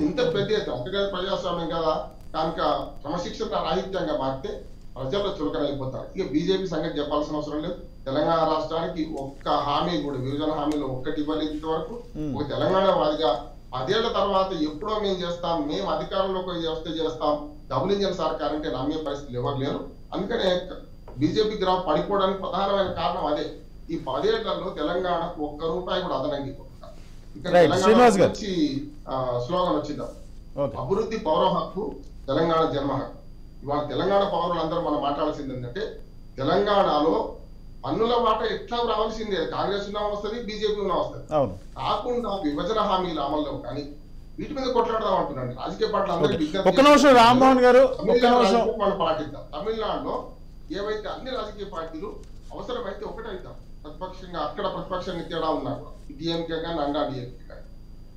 ఇంత పెద్ద అంతర్గత ప్రజాస్వామ్యం కదా కనుక క్రమశిక్షణ రాహిత్యంగా మారితే ప్రజల్లో చులకనైపోతారు. ఇక బీజేపీ సంగతి చెప్పాల్సిన అవసరం లేదు. తెలంగాణ రాష్ట్రానికి ఒక్క హామీ కూడా, విభజన హామీలో ఒక్కటి ఇవ్వలేదు ఇంతవరకు. ఒక తెలంగాణ వాదిగా 10 ఏళ్ల తర్వాత ఎప్పుడో మేము చేస్తాం, మేము అధికారంలోకి వస్తే చేస్తాం, డబుల్ ఇంజన్ సర్కార్ అంటే నమ్మే పరిస్థితులు ఎవరు లేరు. అందుకనే బీజేపీ గ్రాఫ్ పడిపోవడానికి ప్రధానమైన కారణం అదే. ఈ 10 ఏళ్లలో తెలంగాణ ₹1 కూడా అదనంగా స్లోగన్ వచ్చింది, అభివృద్ధి పౌర హక్కు, తెలంగాణ జన్మ హక్కు. ఇవాళ తెలంగాణ పౌరులందరూ మనం మాట్లాడాల్సింది ఏంటంటే తెలంగాణలో పన్నుల మాట ఎట్లా రావాల్సిందే, కాంగ్రెస్ ఉన్నా వస్తుంది, బీజేపీ ఉన్నా వస్తుంది. కాకుండా విభజన హామీల అమల్లో కానీ వీటి మీద కొట్లాడదాం అంటున్నాను. రాజకీయ పార్టీలు అందరికీ రామ్మోహన్ గారు మనం పాటిద్దాం. తమిళనాడులో ఏవైతే అన్ని రాజకీయ పార్టీలు అవసరమైతే ఒకటైతాం ప్రతిపక్షంగా, అక్కడ ప్రతిపక్షాన్ని తేడా ఉన్నారు డిఎంకే కానీ అన్నా డిఎంకే కానీ.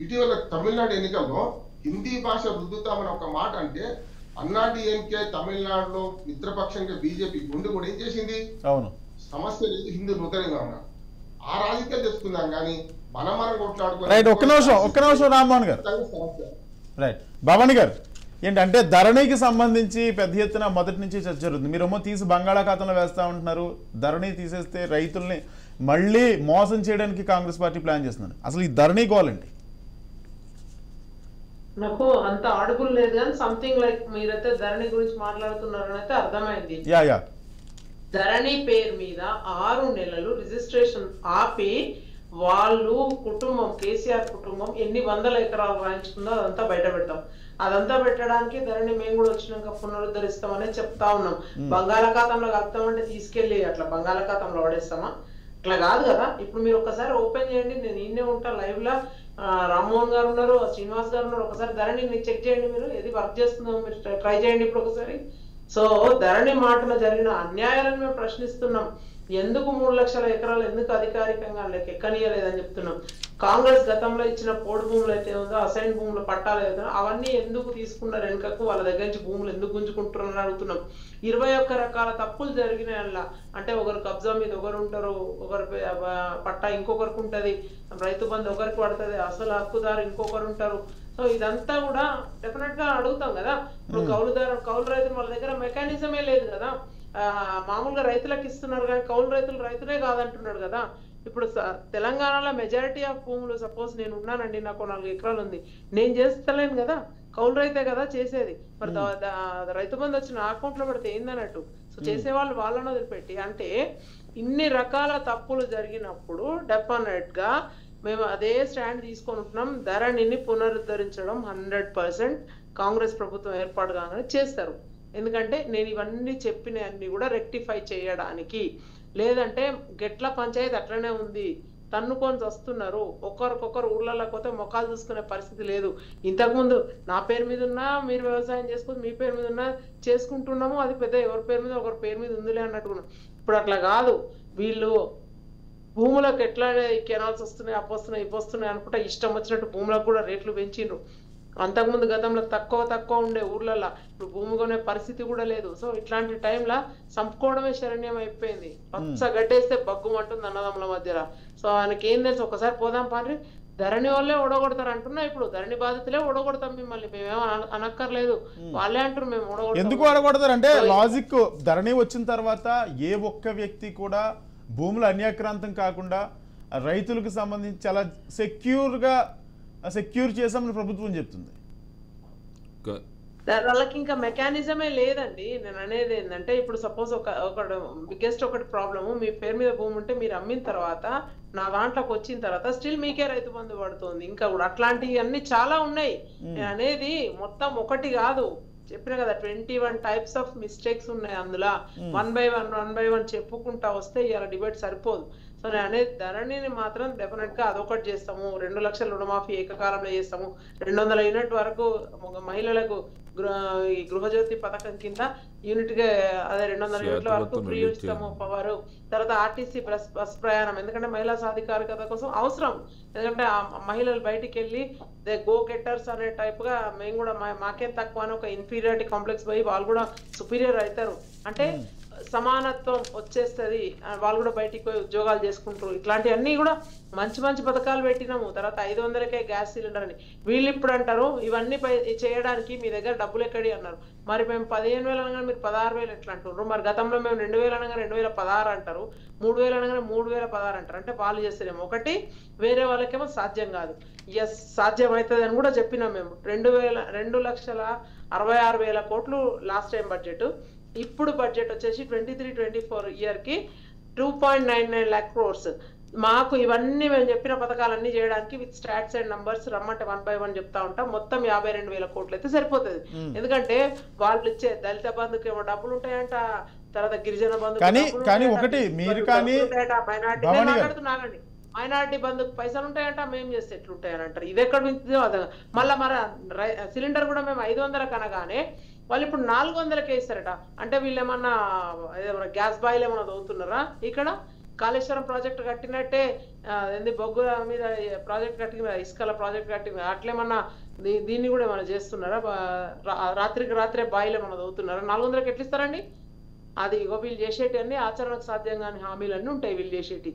ఇటీవల తమిళనాడు ఎన్నికల్లో హిందీ భాష రుద్దుతామని ఒక మాట అంటే అన్నా డిఎంకే తమిళనాడులో మిత్రపక్షంగా బీజేపీ గుండె కూడా ఏం చేసింది? అవును, సమస్య లేదు, హిందూ నూతనంగా ఉన్నారు. ఆ రాజకీయాలు తెచ్చుకుందాం కానీ మనం కొట్లాడుకోవాలి. ఒక్క నిమిషం రామ్మోహన్ గారు. రైట్, భవానీ గారు ఏంటంటే ధరణికి సంబంధించి పెద్ద ఎత్తున మొదటి నుంచి చర్చ జరుగుతుంది. మీరేమో తీసి బంగాళాఖాతంలో వేస్తా ఉంటున్నారు. ధరణి తీసేస్తే రైతుల్ని మళ్ళీ మోసం చేయడానికి కాంగ్రెస్ పార్టీ ప్లాన్ చేస్తున్నారు. అసలు ఈ ధరణి గోలండి నాకు అంత ఆడుగులు లేదు కానీ సంథింగ్ లైక్ మీరైతే ధరణి గురించి మాట్లాడుతున్నారని అయితే అర్థమైంది. ధరణి పేరు మీద 6 నెలలు రిజిస్ట్రేషన్ ఆపి వాళ్ళు కుటుంబం, కేసీఆర్ కుటుంబం ఎన్ని వందల ఎకరాలు రాయించుకుందో అదంతా బయట పెడతాం. అదంతా పెట్టడానికి ధరణి మేము కూడా వచ్చినాక పునరుద్ధరిస్తామని చెప్తా ఉన్నాం. బంగాళాఖాతంలో కలుపుతామంటే తీసుకెళ్లి అట్లా బంగాళాఖాతంలో పడేస్తామా? అట్లా కాదు కదా. ఇప్పుడు మీరు ఒకసారి ఓపెన్ చేయండి, నేను ఈయనే ఉంటా లైవ్ లా. రామ్మోహన్ గారు ఉన్నారు, శ్రీనివాస్ గారు ఉన్నారు. ఒకసారి ధరణిని చెక్ చేయండి, మీరు ఏది వర్క్ చేస్తుందో మీరు ట్రై చేయండి ఇప్పుడు ఒకసారి. సో ధరణి మాటలో జరిగిన అన్యాయాలను మేము ప్రశ్నిస్తున్నాం. ఎందుకు 3 లక్షల ఎకరాలు ఎందుకు అధికారికంగా ఎక్కనీయలేదని చెప్తున్నాం. కాంగ్రెస్ గతంలో ఇచ్చిన పోడు భూములు అయితే ఉందో, అసైన్ భూములు పట్టాలు ఏదో అవన్నీ ఎందుకు తీసుకున్నారు వెనుకకు, వాళ్ళ దగ్గర నుంచి భూములు ఎందుకు గుంజుకుంటున్నారని అడుగుతున్నాం. 21 రకాల తప్పులు జరిగినాయి అలా. అంటే ఒకరు కబ్జా మీద ఒకరు ఉంటారు, ఒకరి పట్టా ఇంకొకరికి ఉంటది, రైతు బంధు ఒకరికి పడుతుంది, అసలు హక్కుదారు ఇంకొకరు ఉంటారు. సో ఇదంతా కూడా డెఫినెట్ గా అడుగుతాం కదా. ఇప్పుడు కౌలు రైతులు వాళ్ళ దగ్గర మెకానిజమే లేదు కదా. మామూలుగా రైతులకు ఇస్తున్నారు కానీ కౌలు రైతులు రైతులే కాదంటున్నాడు కదా. ఇప్పుడు తెలంగాణలో మెజారిటీ ఆఫ్ భూములు సపోజ్ నేను ఉన్నానండి, నాకు 4 ఎకరాలు ఉంది, నేను చేస్తలేను కదా, కౌలు రైతే కదా చేసేది, మరి రైతు బంధు వచ్చిన అకౌంట్ లో పెడితే ఏందన్నట్టు. సో చేసేవాళ్ళు వాళ్ళని వదిలిపెట్టి, అంటే ఇన్ని రకాల తప్పులు జరిగినప్పుడు డెఫినెట్ గా మేము అదే స్టాండ్ తీసుకొని ఉంటున్నాం. ధరణిని పునరుద్ధరించడం 100% కాంగ్రెస్ ప్రభుత్వం ఏర్పాటు కాగానే చేస్తారు. ఎందుకంటే నేను ఇవన్నీ చెప్పిన అన్ని కూడా రెక్టిఫై చేయడానికి, లేదంటే గెట్ల పంచాయతీ అట్లనే ఉంది, తన్నుకొని వస్తున్నారు, ఒక్కరికొకరు ఊళ్ళలోకి పోతే మొక్కలు చూసుకునే పరిస్థితి లేదు. ఇంతకుముందు నా పేరు మీద ఉన్నా మీరు వ్యవసాయం చేసుకుని మీ పేరు మీద ఉన్నా చేసుకుంటున్నాము, అది పెద్ద ఎవరి పేరు మీద ఒకరి పేరు మీద ఉందిలే అన్నట్టుకున్నాం. ఇప్పుడు అట్లా కాదు, వీళ్ళు భూములకు ఎట్లా కెనాల్స్ వస్తున్నాయి, అప్పొస్తున్నాయి, ఇప్పొస్తున్నాయి అనుకుంటా ఇష్టం వచ్చినట్టు భూములకు కూడా రేట్లు పెంచిండ్రు. అంతకుముందు గతంలో తక్కువ ఉండే ఊర్లలో ఇప్పుడు భూమి కొనే పరిస్థితి కూడా లేదు. సో ఇట్లాంటి టైంలో చంపుకోవడమే శరణ్యం అయిపోయింది. పచ్చ గడ్డేస్తే బగ్గుమంటుంది అన్నదమ్ముల మధ్యలో. సో ఆయనకి ఏం తెలుసు, ఒకసారి పోదాం పాండ్రి, ధరణి వాళ్ళే ఓడగొడతారు అంటున్నా. ఇప్పుడు ధరణి బాధితులే ఓడగొడతాం మిమ్మల్ని, మేమేమో అనక్కర్లేదు, వాళ్ళే అంటారు మేము ఓడగొడతాం. ఎందుకు ఓడగొడతారు అంటే లాజిక్, ధరణి వచ్చిన తర్వాత ఏ ఒక్క వ్యక్తి కూడా భూములు అన్యాక్రాంతం కాకుండా రైతులకు సంబంధించి చాలా సెక్యూర్ చేసామని ప్రభుత్వం చెప్తుంది. వాళ్ళకి ఇంకా మెకానిజమే లేదండి. నేను అనేది ఏంటంటే, ఇప్పుడు సపోజ్ ఒక బిగ్గెస్ట్ ఒకటి ప్రాబ్లము, మీ పేరు మీద భూమి ఉంటే మీరు అమ్మిన తర్వాత నా దాంట్లోకి వచ్చిన తర్వాత స్టిల్ మీకే రైతు బంధు పడుతుంది. ఇంకా కూడా అట్లాంటివి అన్ని చాలా ఉన్నాయి. నేను అనేది మొత్తం ఒకటి కాదు, చెప్పిన కదా 21 టైప్స్ ఆఫ్ మిస్టేక్స్ ఉన్నాయి అందులో. 1 by 1 చెప్పుకుంటా వస్తే ఇలా డిబేట్ సరిపోదు. సో నేను అనేది ధరణిని మాత్రం డెఫినెట్ గా అదొకటి చేస్తాము. 2 లక్షల రుణమాఫీ ఏకకాలంలో చేస్తాము. 200 యూనిట్ వరకు మహిళలకు గృహజ్యోతి పథకం కింద యూనిట్ గా అదే 200 యూనిట్ల వరకు ఫ్రీ ఇస్తాము పవర్. తర్వాత ఆర్టీసీ బస్ ప్రయాణం, ఎందుకంటే మహిళా సాధికారికత కోసం అవసరం. ఎందుకంటే ఆ మహిళలు బయటికి వెళ్ళి గో గెట్టర్స్ అనే టైప్ గా మేము కూడా మాకే తక్కువ అని ఒక ఇన్ఫీరియారిటీ కాంప్లెక్స్ పోయి వాళ్ళు కూడా సుపీరియర్ అవుతారు. అంటే సమానత్వం వచ్చేస్తుంది, వాళ్ళు కూడా బయటికి పోయి ఉద్యోగాలు చేసుకుంటారు. ఇట్లాంటివన్నీ కూడా మంచి పథకాలు పెట్టినాము. తర్వాత 500కే గ్యాస్ సిలిండర్ అని వీళ్ళు ఇప్పుడు అంటారు, ఇవన్నీ చేయడానికి మీ దగ్గర డబ్బులు ఎక్కడి అన్నారు. మరి మేము 15,000 అనగానే మీరు 16,000 ఎట్లా అంటారు? మరి గతంలో మేము 2,000 అనగా 2,016 అంటారు, 3,000 అనగానే 3,016 అంటారు. అంటే వాళ్ళు చేస్తారేమో ఒకటి, వేరే వాళ్ళకేమో సాధ్యం కాదు. ఎస్ సాధ్యం అవుతుంది అని కూడా చెప్పినాం మేము. 2,66,000 కోట్లు లాస్ట్ టైం బడ్జెట్. ఇప్పుడు బడ్జెట్ వచ్చేసి 23-24 ఇయర్ కి 2.99 lakh crores. మాకు ఇవన్నీ మేము చెప్పిన పథకాలన్నీ చేయడానికి విత్ స్టాట్స్ అండ్ నంబర్స్ రమ్మంటే 1 by 1 చెప్తా ఉంటాం. మొత్తం 52,000 కోట్లు అయితే సరిపోతుంది. ఎందుకంటే వాళ్ళు ఇచ్చే దళిత బంధుకి ఏమో డబ్బులు ఉంటాయంట, తర్వాత గిరిజన బంధు కానీ ఒకటి మీరు కానీ మాట్లాడుతున్నాగండి, మైనారిటీ బంధుకు పైసలు ఉంటాయంట, మేము చేస్తే ఎట్లుంటాయని అంటారు. ఇది ఎక్కడ మళ్ళీ మరి సిలిండర్ కూడా మేము 500 కనగానే వాళ్ళు ఇప్పుడు 400కే ఇస్తారట. అంటే వీళ్ళు ఏమన్నా గ్యాస్ బాయిల్ ఏమన్నా చదువుతున్నారా? ఇక్కడ కాళేశ్వరం ప్రాజెక్ట్ కట్టినట్టే బొగ్గు మీద ప్రాజెక్ట్ కట్టిన, ఇసుకల ప్రాజెక్ట్ కట్టిన, అట్లేమన్నా దీన్ని కూడా ఏమన్నా చేస్తున్నారా? రాత్రికి రాత్రే బాయిల్ ఏమన్నా చదువుతున్నారా? 400కి ఎట్లా ఇస్తారండి? అది వీళ్ళు చేసేటి అన్ని ఆచరణకు సాధ్యం కాని హామీలన్నీ ఉంటాయి వీళ్ళు చేసేటి.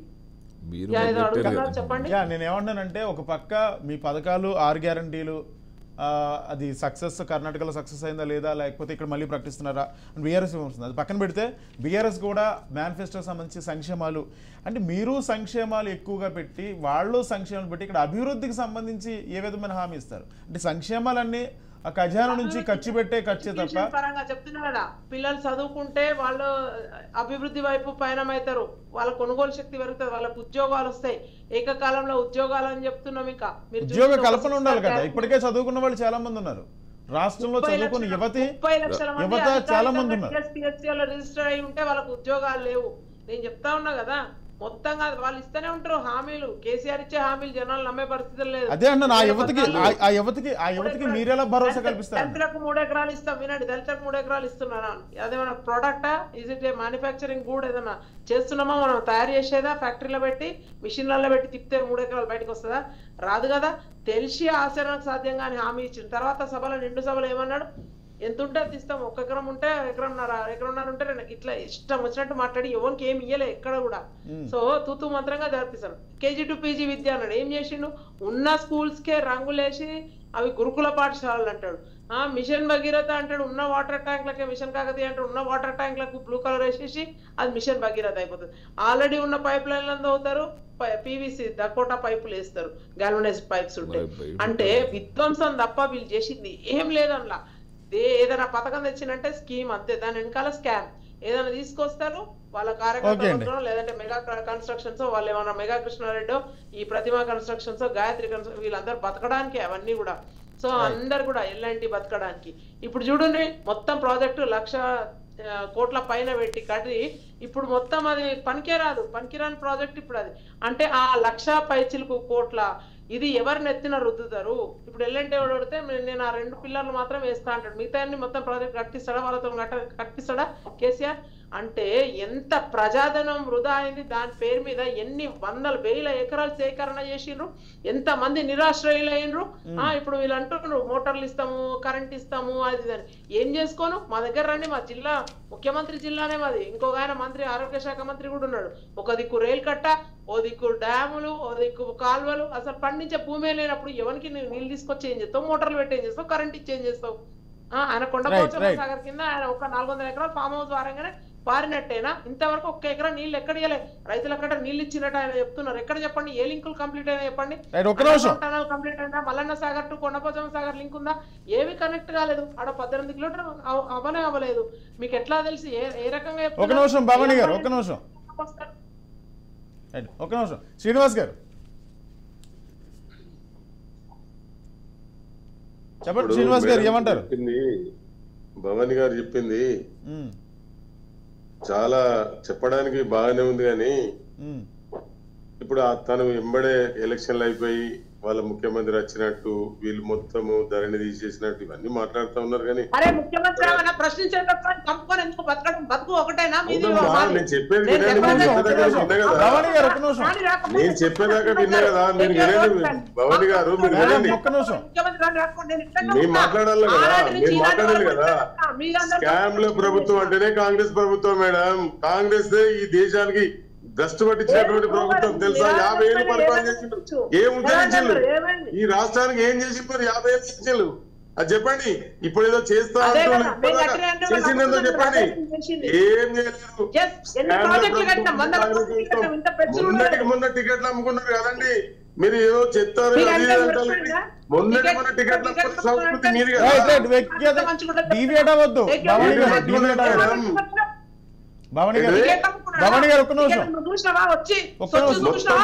చెప్పండి. నేను ఏమంటానంటే, ఒక పక్క మీ పథకాలు 6 గ్యారంటీలు అది సక్సెస్, కర్ణాటకలో సక్సెస్ అయిందా లేదా, లేకపోతే ఇక్కడ మళ్ళీ ప్రకటిస్తున్నారా అని బీఆర్ఎస్ వస్తుంది. అది పక్కన పెడితే బీఆర్ఎస్ కూడా మేనిఫెస్టోకి సంబంధించి సంక్షేమాలు, అంటే మీరు సంక్షేమాలు ఎక్కువగా పెట్టి వాళ్ళు సంక్షేమాలు పెట్టి ఇక్కడ అభివృద్ధికి సంబంధించి ఏ విధమైన హామీ ఇస్తారు? అంటే సంక్షేమాలన్నీ ఆ ఖజానా నుంచి ఖర్చు ఖర్చే తప్ప. పరంగా చెప్తున్నా కదా, పిల్లలు చదువుకుంటే వాళ్ళు అభివృద్ధి వైపు పయనమవుతారు, వాళ్ళ కొనుగోలు శక్తి పెరుగుతుంది, వాళ్ళకు ఉద్యోగాలు వస్తాయి. ఏకకాలంలో ఉద్యోగాలు అని చెప్తున్నాం. ఇంకా ఉద్యోగ కల్పన ఉండాలి కదా. ఇప్పటికే చదువుకున్న వాళ్ళు చాలా మంది ఉన్నారు రాష్ట్రంలో, చదువుకున్న యువత చాలా మంది ఉన్నారు. రిజిస్టర్ అయి ఉంటే వాళ్ళకు ఉద్యోగాలు లేవు. నేను చెప్తా ఉన్నా కదా, మొత్తంగా వాళ్ళు ఇస్తూనే ఉంటారు హామీలు. కేసీఆర్ ఇచ్చే హామీలు జనాలు నమ్మే పరిస్థితులు లేదు. అదే అన్న, ఆ యువతకి మీరెలా భరోసా కల్పిస్తారు? దళితులకు 3 ఎకరాలు ఇస్తాం. వినండి, దళితులకు 3 ఎకరాలు ఇస్తున్నారా? అదేమన్నా ప్రోడక్టా? Is it a manufacturing good? ఏదన్నా చేస్తున్నామా? మనం తయారు చేసేదా? ఫ్యాక్టరీలో పెట్టి మిషన్లలో పెట్టి తిప్పితే 3 ఎకరాలు బయటకు వస్తుందా? రాదు కదా. తెలిసి ఆచరణకు సాధ్యం కానీ హామీ ఇచ్చిన తర్వాత సభలో నిండు సభలో ఏమన్నాడు? ఎంత ఉంటే అది ఇస్తాం. 1 ఎకరం ఉంటే ఎకరంన్నర ఉంటే ఇట్లా ఇష్టం వచ్చినట్టు మాట్లాడి ఎవరికి ఏమి ఇయ్యలే ఎక్కడ కూడా. సో తూతూ మంత్రంగా జరిపిస్తారు. KG to PG విద్య అన్నాడు. ఏం చేసిండు? ఉన్న స్కూల్స్ కే రంగులేసి అవి గురుకుల పాఠశాలలు అంటాడు. మిషన్ భగీరథ అంటాడు. ఉన్న వాటర్ ట్యాంక్లకే మిషన్ కాకతీయ అంటాడు. ఉన్న వాటర్ ట్యాంక్లకు బ్లూ కలర్ వేసేసి అది మిషన్ భగీరథ అయిపోతుంది. ఆల్రెడీ ఉన్న పైప్ లైన్లను అవుతారు, PVC డకోటా పైపులు వేస్తారు, గాల్వనైజ్డ్ పైప్స్ ఉంటాయి. అంటే విధ్వంసం తప్ప వీళ్ళు చేసింది ఏం లేదనలా. ఏదైనా పథకం తెచ్చినంటే స్కీమ్ అంతే, దాని వెనకాల స్కామ్. ఏదైనా తీసుకొస్తారు వాళ్ళ కార్యకర్తలు, లేదంటే మెగా కన్స్ట్రక్షన్స్, వాళ్ళు ఏమన్నా మెగా కృష్ణారెడ్డి, ఈ ప్రతిమా కన్స్ట్రక్షన్స్, గాయత్రి కన్స్ట్రక్షన్, వీళ్ళందరూ బతకడానికి అవన్నీ కూడా. సో అందరు కూడా ఎల్ఎన్టీ బతకడానికి. ఇప్పుడు చూడండి మొత్తం ప్రాజెక్టు 1,00,000 కోట్ల పైన పెట్టి కట్టి ఇప్పుడు మొత్తం అది పనికిరాని ప్రాజెక్ట్ ఇప్పుడు అది. అంటే ఆ 1,00,000 పైచిలకు కోట్ల ఇది ఎవరిని ఎత్తిన రుద్దుతారు. ఇప్పుడు ఎల్ఎన్టీ పడితే నేను ఆ 2 పిల్లర్లు మాత్రం వేస్తా అంటాడు, మిగతా మొత్తం ప్రాజెక్ట్ కట్టిస్తాడా? వాళ్ళతో కట్టిస్తాడా కేసీఆర్? అంటే ఎంత ప్రజాధనం వృధా అయింది. దాని పేరు మీద ఎన్ని వందల వేల ఎకరాలు సేకరణ చేసిండ్రు, ఎంత మంది నిరాశ్రయులు అయినరు. ఇప్పుడు వీళ్ళు అంటున్నారు మోటార్లు ఇస్తాము, కరెంట్ ఇస్తాము, అది అని. ఏం చేసుకోను? మా దగ్గర రండి, మా జిల్లా ముఖ్యమంత్రి జిల్లానే మాది. ఇంకొక ఆయన మంత్రి, ఆరోగ్య శాఖ మంత్రి కూడా ఉన్నాడు. ఒక దిక్కు రైలు కట్ట, ఓ దిక్కు డ్యాములు, ఓ దిక్కు కాలువలు. అసలు పండించే భూమి లేనప్పుడు ఎవరికి నీళ్ళు తీసుకొచ్చి ఏం చేస్తావు? మోటార్లు పెట్టి ఏం చేస్తావు? కరెంట్ ఇచ్చి ఏం చేస్తావు? ఆయన కొండపోచమ్మ సాగర్ కింద ఆయన ఒక 400 ఎకరాలు ఫామ్ హౌస్ వారంగానే పారినట్టేనా? ఇంతవరకు 1 ఎకరా నీళ్ళు ఎక్కడ ఇవ్వలే. రైతులక్కడ నీళ్ళు ఇచ్చినట్టు ఆయన చెప్తున్నారు. ఎక్కడ చెప్పండి? ఏ లింకులు కంప్లీట్ అయినా చెప్పండి. టనల్ కంప్లీట్ అయినా? మల్లన్న సాగర్ టు కొండపోచమ్మ సాగర్ లింక్ ఉందా? ఏవి కనెక్ట్ కాలేదు. ఆడ 18 కిలోమీటర్లు అవ్వలేదు. మీకు ఎట్లా తెలిసి ఏ రకంగా? ఒక నిమిషం భవానీ గారు, ఒక నిమిషం శ్రీనివాస్ గారు చెప్పండి. శ్రీనివాస్ గారు ఏమంటారు? భవానీ గారు చెప్పింది చాలా చెప్పడానికి బాగానే ఉంది, కానీ ఇప్పుడు తను వెంబడే ఎలక్షన్లు అయిపోయి వాళ్ళ ముఖ్యమంత్రి వచ్చినట్టు వీళ్ళు మొత్తము ధరణి తీసేసినట్టు ఇవన్నీ మాట్లాడుతూ ఉన్నారు. కానీ నేను చెప్పేది నేను చెప్పేదాకా విన్నా కదా, మీరు వినండి. భవానీ గారు మీరు వినండి, మేము మాట్లాడాలి కదా, మీరు మాట్లాడాలి కదా. స్కామ్ లో ప్రభుత్వం అంటేనే కాంగ్రెస్ ప్రభుత్వం మేడం. కాంగ్రెస్ ఈ దేశానికి భ్రష్టు పట్టించినటువంటి ప్రభుత్వం తెలుసా? 50 ఏళ్ళు పరిపాలన చేసిండ్రు. ఏం ఉద్ధరించారు ఈ రాష్ట్రానికి? ఏం చేసిండ్రు 50 ఏళ్ళు చేసిండ్రు? అది చెప్పండి. ఇప్పుడు ఏదో చేస్తా చేసిందో చెప్పండి. ఏం చేయలేదు. మొన్న టికెట్లు అమ్ముకున్నారు కదండి. మీరు ఏదో చెప్తారు. మొన్నటి మన టికెట్ల సంస్కృతి మీరు భవానీ గారు ఒక్క నిమిషం.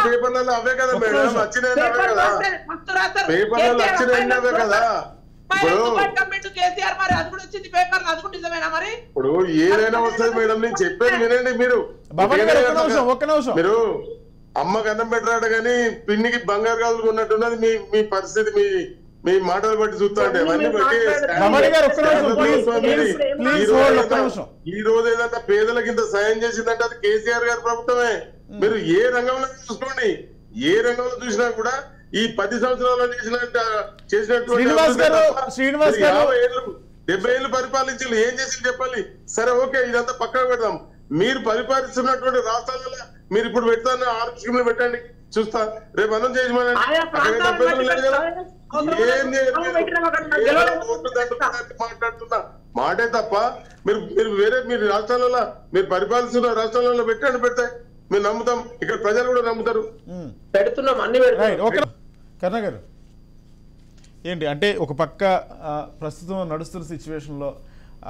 పేపర్లలో అవే కదా మేడం వచ్చినాయి కదా, పేపర్లలో వచ్చినాయి అవే కదా. ఇప్పుడు ఏదైనా వస్తుంది మేడం. నేను చెప్పేది వినండి. మీరు మీరు అమ్మకి అన్నం పెట్టరాడు కానీ పిన్నికి బంగారు గాజులు ఉన్నట్టున్నది మీ పరిస్థితి. మీ మాటలు బట్టి చూస్తుంటే అవన్నీ బట్టి ఈ రోజు ఏదన్నా పేదలకు ఇంత సాయం చేసిందంటే అది కేసీఆర్ గారి ప్రభుత్వమే. మీరు ఏ రంగంలో చూసుకోండి, ఏ రంగంలో చూసినా కూడా ఈ 10 సంవత్సరాలు చేసినటువంటి 50 ఏళ్ళు 70 ఏళ్ళు పరిపాలించారు. ఏం చేసి చెప్పాలి? సరే ఓకే, ఇదంతా పక్కన పెడదాం. మీరు పరిపాలిస్తున్నటువంటి రాష్ట్రాలలో మీరు ఇప్పుడు పెడతాను 6 స్కీమ్లు పెట్టండి, చూస్తా. రేపు అన్నం చేసి మాట్లాడుతున్నా మాటే తప్ప మీరు వేరే మీరు రాష్ట్రాలలో మీరు పరిపాలిస్తున్న రాష్ట్రాలలో పెట్టండి, పెడతాయి మీరు నమ్ముతాం. ఇక్కడ ప్రజలు కూడా నమ్ముతారు. పెడుతున్నాం అన్ని. కర్ణ గారు ఏంటి అంటే ఒక పక్క ప్రస్తుతం నడుస్తున్న సిచ్యువేషన్లో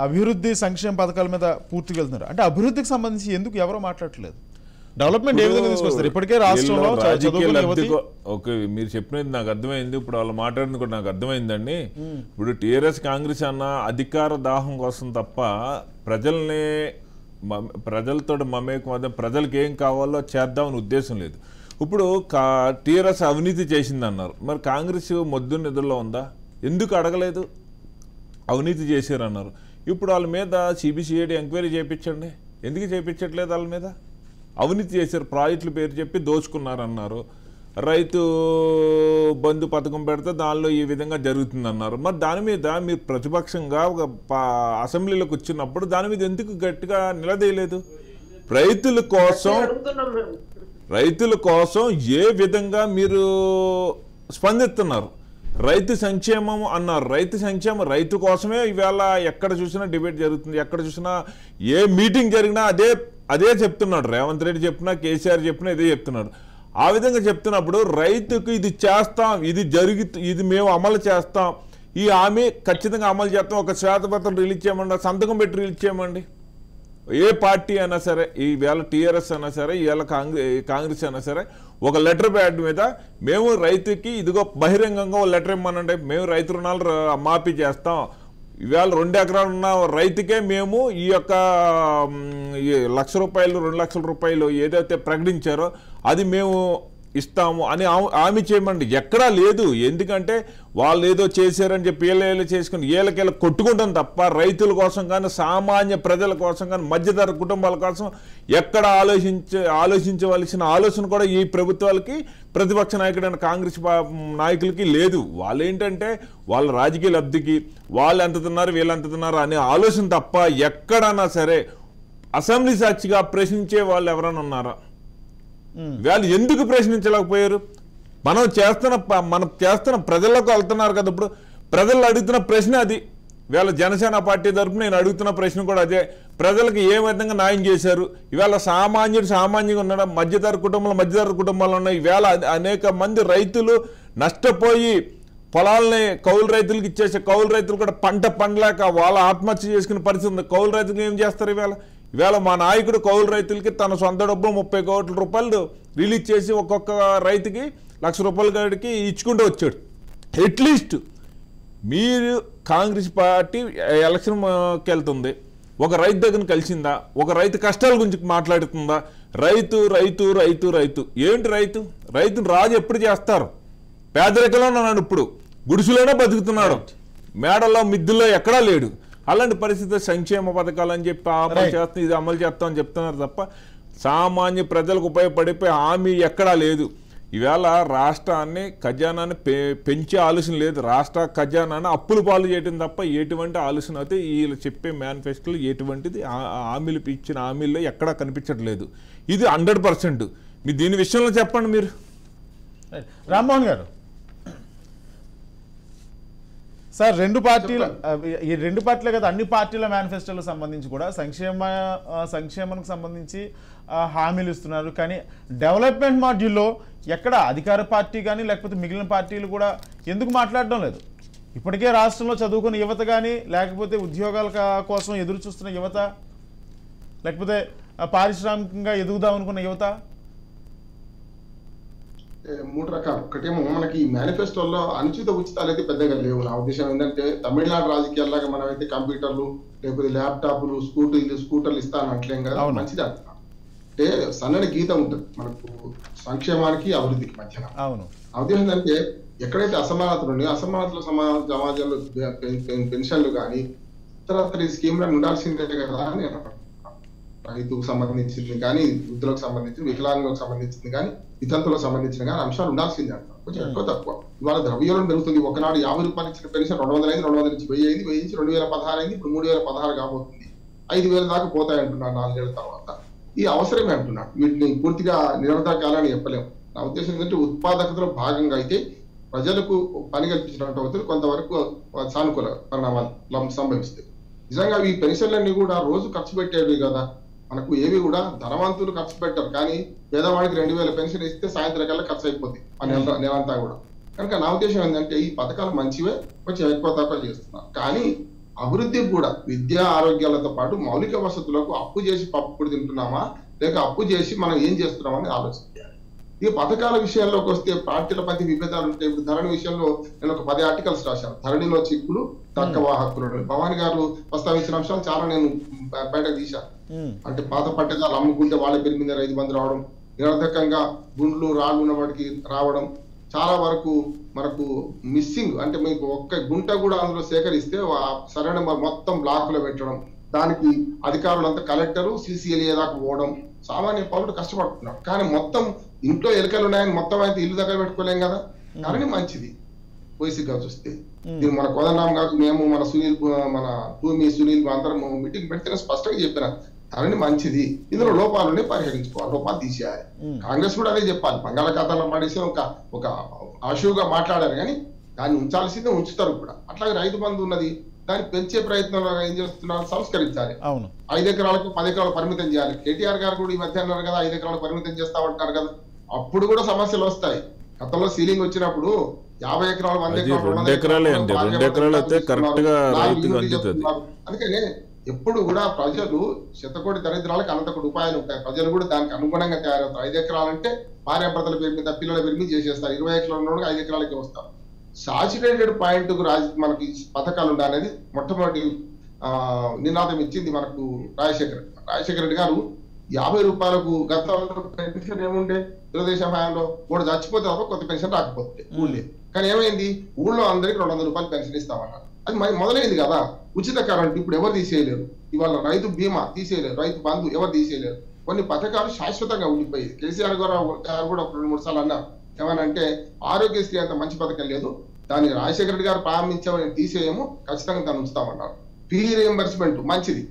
అభివృద్ధి సంక్షేమ పథకాల మీద పూర్తిగా వెళ్తున్నారు. అంటే అభివృద్ధికి సంబంధించి ఎందుకు ఎవరో మాట్లాడట్లేదు? డెవలప్మెంట్ ఏ విధంగా తీసుకొస్తారు? ఇప్పటికే రాష్ట్రంలో ఓకే, మీరు చెప్పినది నాకు అర్థమైంది. ఇప్పుడు వాళ్ళు మాట్లాడింది కూడా నాకు అర్థమైందండి. ఇప్పుడు టీఆర్ఎస్ కాంగ్రెస్ అన్న అధికార దాహం కోసం తప్ప ప్రజలతో మమేకం, ప్రజలకు ఏం కావాలో చేద్దామని ఉద్దేశం లేదు. ఇప్పుడు టీఆర్ఎస్ అవినీతి చేసింది అన్నారు, మరి కాంగ్రెస్ మొద్దు నిధుల్లో ఉందా? ఎందుకు అడగలేదు? అవినీతి చేశారన్నారు. ఇప్పుడు వాళ్ళ మీద సిబిసిఐడి ఎంక్వైరీ చేయించండి. ఎందుకు చేయించట్లేదు? వాళ్ళ మీద అవినీతి చేశారు, ప్రాజెక్టుల పేరు చెప్పి దోచుకున్నారన్నారు. రైతు బంధు పథకం పెడితే దానిలో ఈ విధంగా జరుగుతుంది అన్నారు. మరి దాని మీద మీరు ప్రతిపక్షంగా ఒక అసెంబ్లీలోకి వచ్చినప్పుడు దాని మీద ఎందుకు గట్టిగా నిలదీయలేదు? రైతుల కోసం ఏ విధంగా మీరు స్పందిస్తున్నారు? రైతు సంక్షేమం అన్నారు. రైతు సంక్షేమం రైతు కోసమే ఇవాళ ఎక్కడ చూసినా డిబేట్ జరుగుతుంది. ఎక్కడ చూసినా ఏ మీటింగ్ జరిగినా అదే చెప్తున్నాడు. రేవంత్ రెడ్డి చెప్పినా, కేసీఆర్ చెప్పినా ఇదే చెప్తున్నాడు. ఆ విధంగా చెప్తున్నప్పుడు రైతుకు ఇది చేస్తాం, ఇది మేము అమలు చేస్తాం, ఈ హామీ ఖచ్చితంగా అమలు చేస్తాం, ఒక శ్వేతపత్రం రిలీజ్ చేయమండి, సంతకం పెట్టి రిలీజ్ చేయమండి. ఏ పార్టీ అయినా సరే, ఈవేళ టీఆర్ఎస్ అయినా సరే, ఈవేళ కాంగ్రెస్ అయినా సరే, ఒక లెటర్ ప్యాడ్ మీద మేము రైతుకి ఇదిగో బహిరంగంగా ఒక లెటర్ ఇమ్మనండి, మేము రైతు రుణాలు మాఫీ చేస్తాం, ఇవాళ 2 ఎకరాలు ఉన్న రైతుకే మేము ఈ యొక్క ₹1,00,000 ₹2,00,000 ఏదైతే ప్రకటించారో అది మేము ఇస్తాము అని హామీ చేయమండి. ఎక్కడా లేదు. ఎందుకంటే వాళ్ళు ఏదో చేశారని చెప్పి ఏళ్ళ చేసుకుని ఏళ్ళకేళ్ళ కొట్టుకుంటాం తప్ప రైతుల కోసం కానీ, సామాన్య ప్రజల కోసం కానీ, మధ్యతర కుటుంబాల కోసం ఎక్కడ ఆలోచించవలసిన ఆలోచన కూడా ఈ ప్రభుత్వాలకి, ప్రతిపక్ష నాయకుడైన కాంగ్రెస్ నాయకులకి లేదు. వాళ్ళు ఏంటంటే వాళ్ళ రాజకీయ లబ్ధికి వాళ్ళు ఎంత తిన్నారు, వీళ్ళు ఎంత తిన్నారు అనే ఆలోచన తప్ప ఎక్కడన్నా సరే అసెంబ్లీ సాక్షిగా ప్రశ్నించే వాళ్ళు ఎవరైనా ఉన్నారా? వాళ్ళు ఎందుకు ప్రశ్నించలేకపోయారు? మనం చేస్తున్న ప్రజల్లోకి వెళ్తున్నారు కదా. ఇప్పుడు ప్రజలు అడుగుతున్న ప్రశ్న అది. ఇవాళ జనసేన పార్టీ తరఫున నేను అడుగుతున్న ప్రశ్న కూడా అదే. ప్రజలకు ఏ విధంగా న్యాయం చేశారు? ఇవాళ సామాన్యంగా ఉన్నాడు, మధ్యతర కుటుంబాలు ఉన్నాయి. ఇవాళ అనేక మంది రైతులు నష్టపోయి పొలాలని కౌలు రైతులకు ఇచ్చేసే కౌలు రైతులు కూడా పండలేక వాళ్ళ ఆత్మహత్య చేసుకునే పరిస్థితి ఉంది. కౌలు రైతులు ఏం చేస్తారు? ఇవాళ మా నాయకుడు కౌలు రైతులకి తన సొంత డబ్బు ₹30 కోట్ల రిలీజ్ చేసి ఒక్కొక్క రైతుకి ₹1,00,000 కాడికి ఇచ్చుకుంటూ వచ్చాడు. అట్లీస్ట్ మీరు కాంగ్రెస్ పార్టీ ఎలక్షన్కి వెళ్తుంది, ఒక రైతు దగ్గర కలిసిందా? ఒక రైతు కష్టాల గురించి మాట్లాడుతుందా? రైతు ఏంటి రైతును రాజు ఎప్పుడు చేస్తారు? పేదరికంలో ఉన్నాడు, ఇప్పుడు గుడిసెలోనే బతుకుతున్నాడు, మేడల్లో మిద్దుల్లో ఎక్కడా లేడు. అలాంటి పరిస్థితి సంక్షేమ పథకాలు అని చెప్పి ఇది అమలు చేస్తామని చెప్తున్నారు తప్ప సామాన్య ప్రజలకు ఉపయోగపడిపోయే హామీ ఎక్కడా లేదు. ఈవేళ రాష్ట్రాన్ని ఖజానాన్ని పెంచే ఆలోచన లేదు. రాష్ట్ర ఖజానాన్ని అప్పులు పాలు చేయడం తప్ప ఎటువంటి ఆలోచన అయితే వీళ్ళు చెప్పే మేనిఫెస్టోలో ఎటువంటిది హామీలు ఇచ్చిన హామీల్లో ఎక్కడా కనిపించట్లేదు. ఇది 100%. మీరు దీని విషయంలో చెప్పండి. మీరు రామ్మోహన్ గారు సార్, ఈ రెండు పార్టీలే కదా, అన్ని పార్టీల మేనిఫెస్టోలకు సంబంధించి కూడా సంక్షేమానికి సంబంధించి హామీలు ఇస్తున్నారు. కానీ డెవలప్మెంట్ మాడ్యూల్లో ఎక్కడ అధికార పార్టీ కానీ లేకపోతే మిగిలిన పార్టీలు కూడా ఎందుకు మాట్లాడడం లేదు? ఇప్పటికే రాష్ట్రంలో చదువుకున్న యువత కానీ, లేకపోతే ఉద్యోగాల కోసం ఎదురు చూస్తున్న యువత, లేకపోతే పారిశ్రామికంగా ఎదుగుదాం అనుకున్న యువత, 3 రకాలు. ఒకటేమో మనకి ఈ మేనిఫెస్టోలో అనుచిత ఉచితాలు అయితే పెద్దగా లేవు. నా ఉద్దేశం ఏంటంటే తమిళనాడు రాజకీయాల్లాగా మనం అయితే కంప్యూటర్లు లేకపోతే ల్యాప్టాప్లు స్కూటర్లు ఇస్తానట్లేం కదా, మంచిది అంటున్నా. అంటే సన్నని గీత ఉంటుంది మనకు సంక్షేమానికి అభివృద్ధికి మధ్యన. నా ఉద్దేశం ఏంటంటే ఎక్కడైతే అసమానతలు ఉన్నాయో అసమానతల సమాజంలో పెన్షన్లు కానీ ఇతర స్కీమ్లను ఉండాల్సిందే కదా అని రైతుకు సంబంధించింది కానీ, వృద్ధులకు సంబంధించింది, వికలాంగులకు సంబంధించింది కానీ, వితంతులకు సంబంధించిన కానీ అంశాలు ఉండాల్సిందే అంటారు. కొంచెం ఎక్కువ తక్కువ. ఇవాళ ద్రవ్యోల్బణం పెరుగుతుంది. ఒకనాడు ₹50 ఇచ్చిన పెన్షన్ 200 అయింది, 200 నుంచి 1000 అయింది, 1000 నుంచి 2016 అయింది, ఇప్పుడు 3016 కాబోతుంది. 5000 దాకా పోతాయి అంటున్నారు 4 ఏళ్ల తర్వాత. ఈ అవసరమే అంటున్నారు. వీటిని పూర్తిగా నిరవధికాలని చెప్పలేము. నా ఉద్దేశం ఏంటంటే ఉత్పాదకతలో భాగంగా అయితే ప్రజలకు పని కల్పించినట్టు కొంతవరకు సానుకూల పరిణామాలు సంభవిస్తాయి. నిజంగా ఈ పెన్షన్లన్నీ కూడా రోజు ఖర్చు పెట్టేవి కదా. మనకు ఏవి కూడా ధనవంతులు ఖర్చు పెట్టారు, కానీ పేదవాడికి 2000 పెన్షన్ ఇస్తే సాయంత్రం కల్లా ఖర్చు అయిపోతుంది నెలంతా కూడా. కనుక నా ఉద్దేశం ఏంటంటే ఈ పథకాలు మంచివే, కొంచెం ఎక్కువ తక్కువ చేస్తున్నారు. కానీ అభివృద్ధికి కూడా విద్యా ఆరోగ్యాలతో పాటు మౌలిక వసతులకు అప్పు చేసి పప్పు తింటున్నామా లేక అప్పు చేసి మనం ఏం చేస్తున్నామని ఆలోచించాలి. ఈ పథకాల విషయంలోకి వస్తే పార్టీల మధ్య విభేదాలు ఉంటాయి. ఇప్పుడు ధరణి విషయంలో నేను ఒక 10 ఆర్టికల్స్ రాశాను. ధరణిలో చిక్కులు, తక్కువ హక్కులు. భవాని గారు ప్రస్తావించిన అంశాలు చాలా నేను బయటకు తీశాను. అంటే పాత పట్టేదాలు అమ్ముకుంటే వాళ్ళ పేరు మీద 5 మంది రావడం, నిరర్ధకంగా గుండ్లు రాళ్ళు ఉన్న వాడికి రావడం, చాలా వరకు మనకు మిస్సింగ్. అంటే మీకు ఒక్క గుంట కూడా అందులో సేకరిస్తే సరైన మొత్తం బ్లాక్ లో పెట్టడం, దానికి అధికారులంతా కలెక్టరు CCLA దాకా పోవడం, సామాన్య పౌరుడు కష్టపడుతున్నారు. కానీ మొత్తం ఇంట్లో ఎలుకలు ఉన్నాయని మొత్తం అయితే ఇల్లు దగ్గర పెట్టుకోలేం కదా. కానీ మంచిది బేసిక్గా చూస్తే. దీన్ని మన కోదండరామ్ గారు మేము మన భూమి సునీల్ అందరం మీటింగ్ పెడితే స్పష్టంగా చెప్పిన ధరణి మంచిది, ఇందులో లోపాలని పరిహరించుకోవాలి, లోపాలు తీసేయాలి. కాంగ్రెస్ కూడా అదే చెప్పాలి. బంగాళాఖాతంలో పడేసి ఒక ఆశువుగా మాట్లాడారు కానీ దాన్ని ఉంచాల్సిందే, ఉంచుతారు కూడా. అట్లాగే రైతు బంధు ఉన్నది, దాన్ని పెంచే ప్రయత్నంలో ఏం చేస్తున్నారు, సంస్కరించాలి. 5 ఎకరాలకు 10 ఎకరాలు పరిమితం చేయాలి. కేటీఆర్ గారు కూడా ఈ మధ్య అన్నారు కదా 5 ఎకరాలు పరిమితం చేస్తామంటారు కదా. అప్పుడు కూడా సమస్యలు వస్తాయి. గతంలో సీలింగ్ వచ్చినప్పుడు 50 ఎకరాలు 100 ఎకరాలు అందుకనే ఎప్పుడు కూడా ప్రజలు శతకోటి దరిద్రాలకు అనంతకోటి ఉపాయాలు ఉంటాయి. ప్రజలు కూడా దానికి అనుగుణంగా తయారవుతారు. 5 ఎకరాలంటే భార్యాభర్తల పేరు మీద పిల్లల పేరు మీద చేసేస్తారు. 20 ఎకరాలు ఉన్నోడు 5 ఎకరాలకి వస్తారు. సాచురేటెడ్ పాయింట్ మనకి పథకాలు ఉండాలనేది మొట్టమొదటి నినాదం ఇచ్చింది మనకు రాజశేఖర రెడ్డి గారు. 50 రూపాయలకు గతంలో పెన్షన్ ఏముండే తెలుగుదేశం హయాంలో కూడా చచ్చిపోతే తప్ప కొత్త పెన్షన్ రాకపోతే ఊళ్ళే. కానీ ఏమైంది, ఊళ్ళో అందరికి 200 రూపాయలు పెన్షన్ ఇస్తామన్నారు. అది మొదలైంది కదా. ఉచిత కరెంట్ ఇప్పుడు ఎవరు తీసేయలేరు. ఇవాళ రైతు బీమా తీసేయలేరు, రైతు బంధు ఎవరు తీసేయలేరు. కొన్ని పథకాలు శాశ్వతంగా ఉండిపోయేది. కేసీఆర్ గారు కూడా 2-3 సార్లు అన్నారు ఏమనంటే ఆరోగ్యశ్రీ అంత మంచి పథకం లేదు, దాన్ని రాజశేఖర రెడ్డి గారు ప్రారంభించామని తీసేయము, ఖచ్చితంగా దాన్ని ఉంచుతామన్నారు. ఫీ రీఎంబర్స్మెంట్ మంచిది.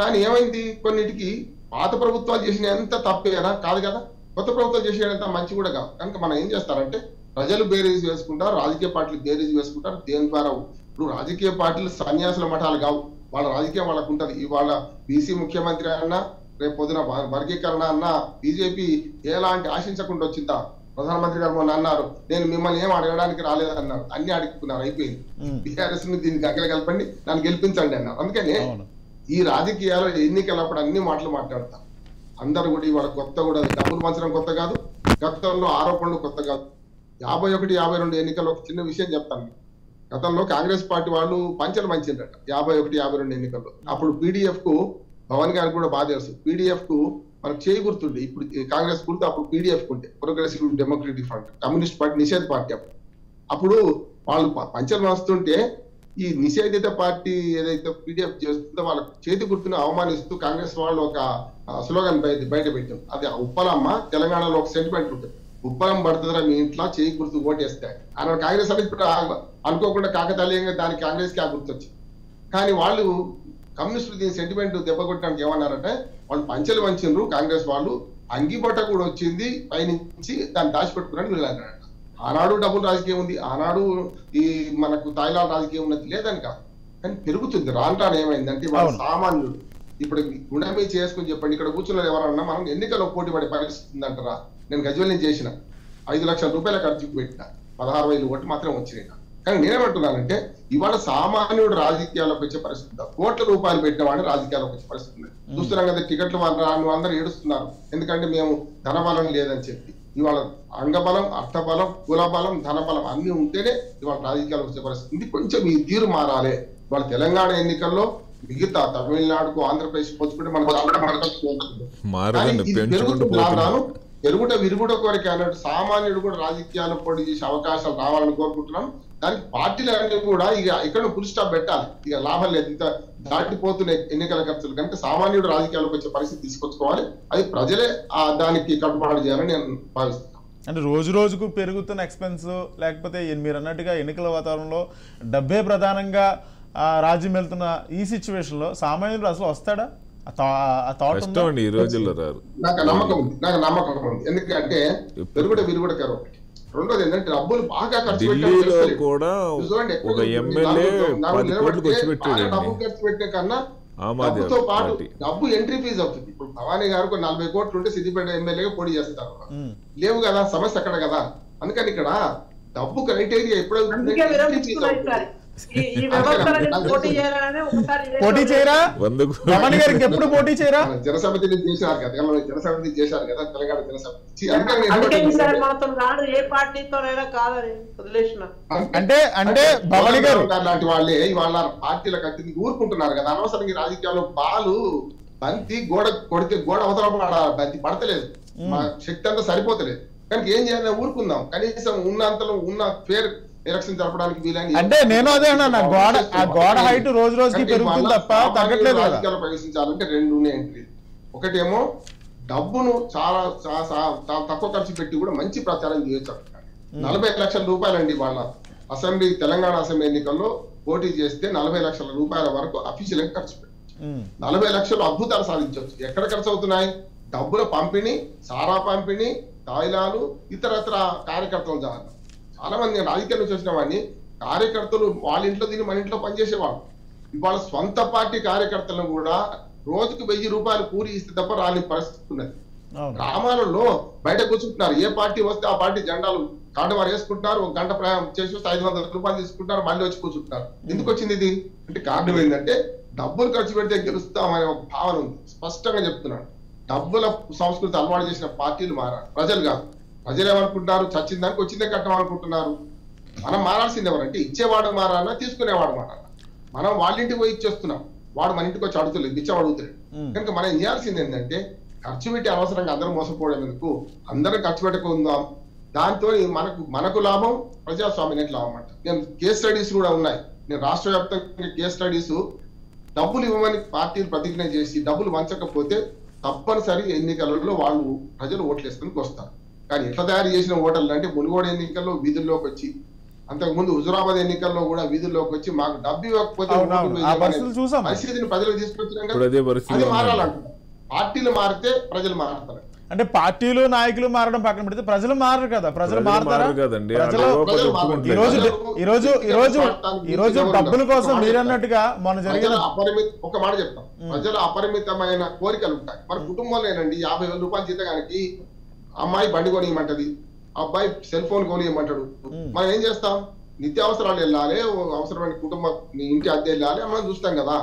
కానీ ఏమైంది, కొన్నిటికి పాత ప్రభుత్వాలు చేసిన ఎంత తప్పేనా కాదు కదా, కొత్త ప్రభుత్వాలు చేసేంత మంచి కూడా కాదు. కనుక మనం ఏం చేస్తారంటే ప్రజలు బేరీజ్ వేసుకుంటారు, రాజకీయ పార్టీలు బేరీజ్ వేసుకుంటారు. దేని ద్వారా ఇప్పుడు రాజకీయ పార్టీలు సన్యాసుల మఠాలు కావు, వాళ్ళ రాజకీయం వాళ్ళకు ఉంటుంది. ఇవాళ బీసీ ముఖ్యమంత్రి అన్నా, రేపు పొద్దున వర్గీకరణ అన్నా బీజేపీ ఎలాంటి ఆశించకుండా వచ్చిందా? ప్రధానమంత్రి గారు మొన్న అన్నారు నేను మిమ్మల్ని ఏం అడగడానికి రాలేదన్నారు, అన్ని అడుగుతున్నారు, అయిపోయింది. బీఆర్ఎస్ ని దీన్ని గంగలు కలపండి, నన్ను గెలిపించండి అన్నారు. అందుకని ఈ రాజకీయాలు ఎన్నికలప్పుడు అన్ని మాటలు మాట్లాడతారు అందరు కూడా. ఇవాళ కొత్త కూడా డబ్బులు పంచడం కొత్త కాదు, గతంలో ఆరోపణలు కొత్త కాదు. 51, 52 ఎన్నికల్లో ఒక చిన్న విషయం చెప్తాను. గతంలో కాంగ్రెస్ పార్టీ వాళ్ళు పంచలు పంచిండ్రట 51, 52 ఎన్నికల్లో. అప్పుడు పీడీఎఫ్ కు భవన్ గారికి కూడా బాగా తెలుసు, పీడీఎఫ్ కు మనకు చేయి గుర్తుండే. ఇప్పుడు కాంగ్రెస్ గుర్తు అప్పుడు పీడీఎఫ్ ఉంటే progressive democratic front, communist party నిషేధ పార్టీ. అప్పుడు వాళ్ళు పంచలు వస్తుంటే ఈ నిషేధిత పార్టీ ఏదైతే పీడీఎఫ్ చేస్తుందో వాళ్ళకు చేతి గుర్తును అవమానిస్తూ కాంగ్రెస్ వాళ్ళు ఒక స్లోగన్ బయట పెట్టారు. అది ఉప్పలమ్మ. తెలంగాణలో ఒక సెంటిమెంట్ ఉంటుంది, ఉప్పలం పడుతుందిరా మీ ఇంట్లో చేయి గుర్తు ఓటేస్తాయి అన్న. కాంగ్రెస్ అనేది ఇప్పుడు అనుకోకుండా కాకతాళీయంగా దానికి కాంగ్రెస్ కి ఆ గుర్తొచ్చింది. కానీ వాళ్ళు కమ్యూనిస్టులు దీని సెంటిమెంట్ దెబ్బ కొట్టడానికి ఏమన్నారంటే వాళ్ళు పంచలు వంచిండ్రు కాంగ్రెస్ వాళ్ళు, అంగిబట్ట కూడా వచ్చింది పైనుంచి, దాన్ని దాచిపెట్టుకున్నారని వీళ్ళు అన్నారట. ఆనాడు డబ్బులు రాజకీయం ఉంది, ఆనాడు ఈ మనకు తాయిలాల రాజకీయం ఉన్నది లేదని కాదు, కానీ పెరుగుతుంది. రాను ఏమైందంటే వాళ్ళు సామాన్యుడు ఇప్పుడు గుణమే చేసుకుని చెప్పండి. ఇక్కడ కూర్చున్న ఎవరన్నా మనం ఎన్నికల్లో పోటీ పడే పరిస్థితి ఉందంటారా? నేను గజ్వేల్ నుంచి చేసిన 5 లక్షల రూపాయల ఖర్చుకు పెట్టిన 16,000 ఓట్లు మాత్రం వచ్చినాయి. కానీ నేనేమంటున్నానంటే ఇవాళ సామాన్యుడు రాజకీయాల్లోకి వచ్చే పరిస్థితి, కోట్ల రూపాయలు పెట్టిన వాడిని రాజకీయాల్లోకి వచ్చే పరిస్థితి ఉంది. చూస్తున్నాం కదా టికెట్లు వాళ్ళు అందరూ ఏడుస్తున్నారు, ఎందుకంటే మేము ధనబలం లేదని చెప్పి. ఇవాళ అంగబలం, అర్థబలం, కులబలం, ధనబలం అన్ని ఉంటేనే ఇవాళ రాజకీయాలు వచ్చే పరిస్థితి ఉంది. కొంచెం ఈ తీరు మారాలి. ఇవాళ తెలంగాణ ఎన్నికల్లో మిగతా తమిళనాడుకు ఆంధ్రప్రదేశ్ పోల్చుకుంటే మన పెరుగుట విరుగుట కోరిక అన్నట్టు సామాన్యుడు కూడా రాజకీయాలు పోటీ చేసే అవకాశాలు రావాలని కోరుకుంటున్నాం. దానికి పార్టీలన్నీ కూడా ఇక ఇక్కడ ఫుల్ స్టాప్ పెట్టాలి. ఇక లాభం లేదు, ఇంత దాటిపోతున్న ఎన్నికల ఖర్చులు కనుక సామాన్యుడు రాజకీయాలకు వచ్చే పరిస్థితి తీసుకొచ్చుకోవాలి. అది ప్రజలే దానికి కట్టుబాటు చేయాలని నేను భావిస్తున్నాను. అంటే రోజు రోజుకు పెరుగుతున్న ఎక్స్పెన్స్, లేకపోతే మీరు అన్నట్టుగా ఎన్నికల వాతావరణంలో డబ్బే ప్రధానంగా రాజ్యం వెళ్తున్న ఈ సిచ్యువేషన్ లో సామాన్యుడు అసలు వస్తాడా? ఈ రోజుల్లో రారు. నాకు నమ్మకం ఉంది. ఎందుకంటే పెరుగుట విరుగుట కరువు. రెండోది ఏంటంటే డబ్బులు బాగా ఖర్చు డబ్బు ఖర్చు పెట్టే కన్నా డబ్బుతో పాటు డబ్బు ఎంట్రీ ఫీజు అవుతుంది. ఇప్పుడు భవానీ గారు 40 కోట్లు ఉంటే సిద్దిపేట ఎమ్మెల్యేగా పోటీ చేస్తారు, లేవు కదా, సమస్య అక్కడ కదా. అందుకని ఇక్కడ డబ్బు క్రైటీరియా ఎప్పుడైతే పోటీ చేయరా ఎప్పుడు పోటీ చేయరా? జనసమితి చేశారు కదా, జనసమితి చేశారు కదా తెలంగాణ జనసమితి. అంటే భవానీ గారు లాంటి వాళ్ళే ఇవాళ పార్టీల కట్టి ఊరుకుంటున్నారు కదా. అనవసరంగా రాజకీయాల్లో బాలు బంతి గోడ కొడితే గోడ అవతల బంతి పడతలేదు, మా శక్తి అంతా సరిపోతలేదు. కనుక ఏం చేయాలి, ఊరుకుందాం. కనీసం ఉన్నంతలో ఉన్న ఫేర్ ఎలక్షన్ జరపడానికి వీలని. అంటే నేను అదే అన్నా, గోడ హైట్ రోజు రోజుకి పెరుగుతుంది తప్ప తగ్గట్లేదు. రాజకీయాలు ప్రవేశించాలంటే 2 ఎంట్రీ. ఒకటేమో డబ్బును చాలా తక్కువ ఖర్చు పెట్టి కూడా మంచి ప్రచారం చేయొచ్చు. 40 లక్షల రూపాయలండి వాళ్ళ అసెంబ్లీ తెలంగాణ అసెంబ్లీ ఎన్నికల్లో పోటీ చేస్తే 40 లక్షల రూపాయల వరకు అఫీషియల్ గా ఖర్చు పెట్టచ్చు. 40 లక్షలు అద్భుతాలు సాధించవచ్చు. ఎక్కడ ఖర్చు అవుతున్నాయి? డబ్బుల పంపిణీ, సారా పంపిణీ, తాయిలాలు, ఇతరత్ర కార్యకర్తలు చాలా మంది రాజకీయాల నుంచి వచ్చిన వాడిని కార్యకర్తలు వాళ్ళ ఇంట్లో దీన్ని మన ఇంట్లో పనిచేసేవాళ్ళు. ఇవాళ స్వంత పార్టీ కార్యకర్తలను కూడా రోజుకు 1000 రూపాయలు కూలి ఇస్తే తప్ప రాని పరిస్థితి ఉన్నది. గ్రామాలలో బయట కూర్చుంటున్నారు. ఏ పార్టీ వస్తే ఆ పార్టీ జెండాలు కాటవారు వేసుకుంటున్నారు. 1 గంట ప్రయాణం చేసి 500 రూపాయలు తీసుకుంటారు, మళ్ళీ వచ్చి కూర్చుంటున్నారు. ఎందుకు వచ్చింది ఇది అంటే కారణం ఏంటంటే డబ్బులు ఖర్చు పెడితే గెలుస్తామనే ఒక భావన ఉంది. స్పష్టంగా చెప్తున్నాను. డబ్బుల సంస్కృతి అలవాటు చేసిన పార్టీలు మారాలి, ప్రజలు కాదు. ప్రజలు ఏమనుకుంటారు? చచ్చిన దానికి వచ్చిందే కట్టం అనుకుంటున్నారు. మనం మారాల్సింది ఎవరంటే ఇచ్చేవాడు మారాలా, తీసుకునేవాడు మారాలా. మనం వాళ్ళ ఇంటికి పోయి ఇచ్చేస్తున్నాం, వాడు మన ఇంటికి వచ్చి అడుగుతలేదు, బిచ్చం అడుగుతలేదు. కనుక మనం చేయాల్సింది ఏంటంటే ఖర్చు పెట్టి అనవసరంగా అందరూ మోసపోవడం ఎందుకు, అందరం ఖర్చు పెట్టుకుందాం. దాంతో మనకు లాభం, ప్రజాస్వామ్యానికి లాభం అంట. నేను కేస్ స్టడీస్ కూడా ఉన్నాయి. నేను రాష్ట్ర వ్యాప్తంగా కేస్ స్టడీస్ డబ్బులు ఇవ్వమని పార్టీలు ప్రతిజ్ఞ చేసి డబ్బులు వంచకపోతే తప్పనిసరి ఎన్నికలలో వాళ్ళు ప్రజలు ఓట్లేసుకుని వస్తారు. కానీ ఎట్లా తయారు చేసిన ఓటర్లు అంటే మునుగోడు ఎన్నికల్లో వీధుల్లోకి వచ్చి, అంతకు ముందు హుజురాబాద్ ఎన్నికల్లో కూడా వీధుల్లోకి వచ్చి మాకు డబ్బు ఇవ్వకపోతే పరిస్థితిని ప్రజలకు తీసుకొచ్చిన అది మారాలంటున్నారు. పార్టీలు మారితే ప్రజలు మారుతారు. అంటే పార్టీలు నాయకులు మారడం పక్కన పెడితే ప్రజలు మారరు కదా. ప్రజలు మారుతారా? ఈరోజు డబ్బుల కోసం మీరన్నట్టుగా మన జరిగిన ఒక మాట చెప్తాం. ప్రజల అపరిమితమైన కోరికలు ఉంటాయి. మన కుటుంబంలోనండి 50,000 రూపాయలు జీతగానికి అమ్మాయి బండి కొనియమంటది, అబ్బాయి సెల్ ఫోన్ కొనియమంటాడు. మనం ఏం చేస్తాం? నిత్యావసరాలు వెళ్ళాలి, అవసరమైన కుటుంబం ఇంటి అద్దె వెళ్ళాలి, మనం చూస్తాం కదా.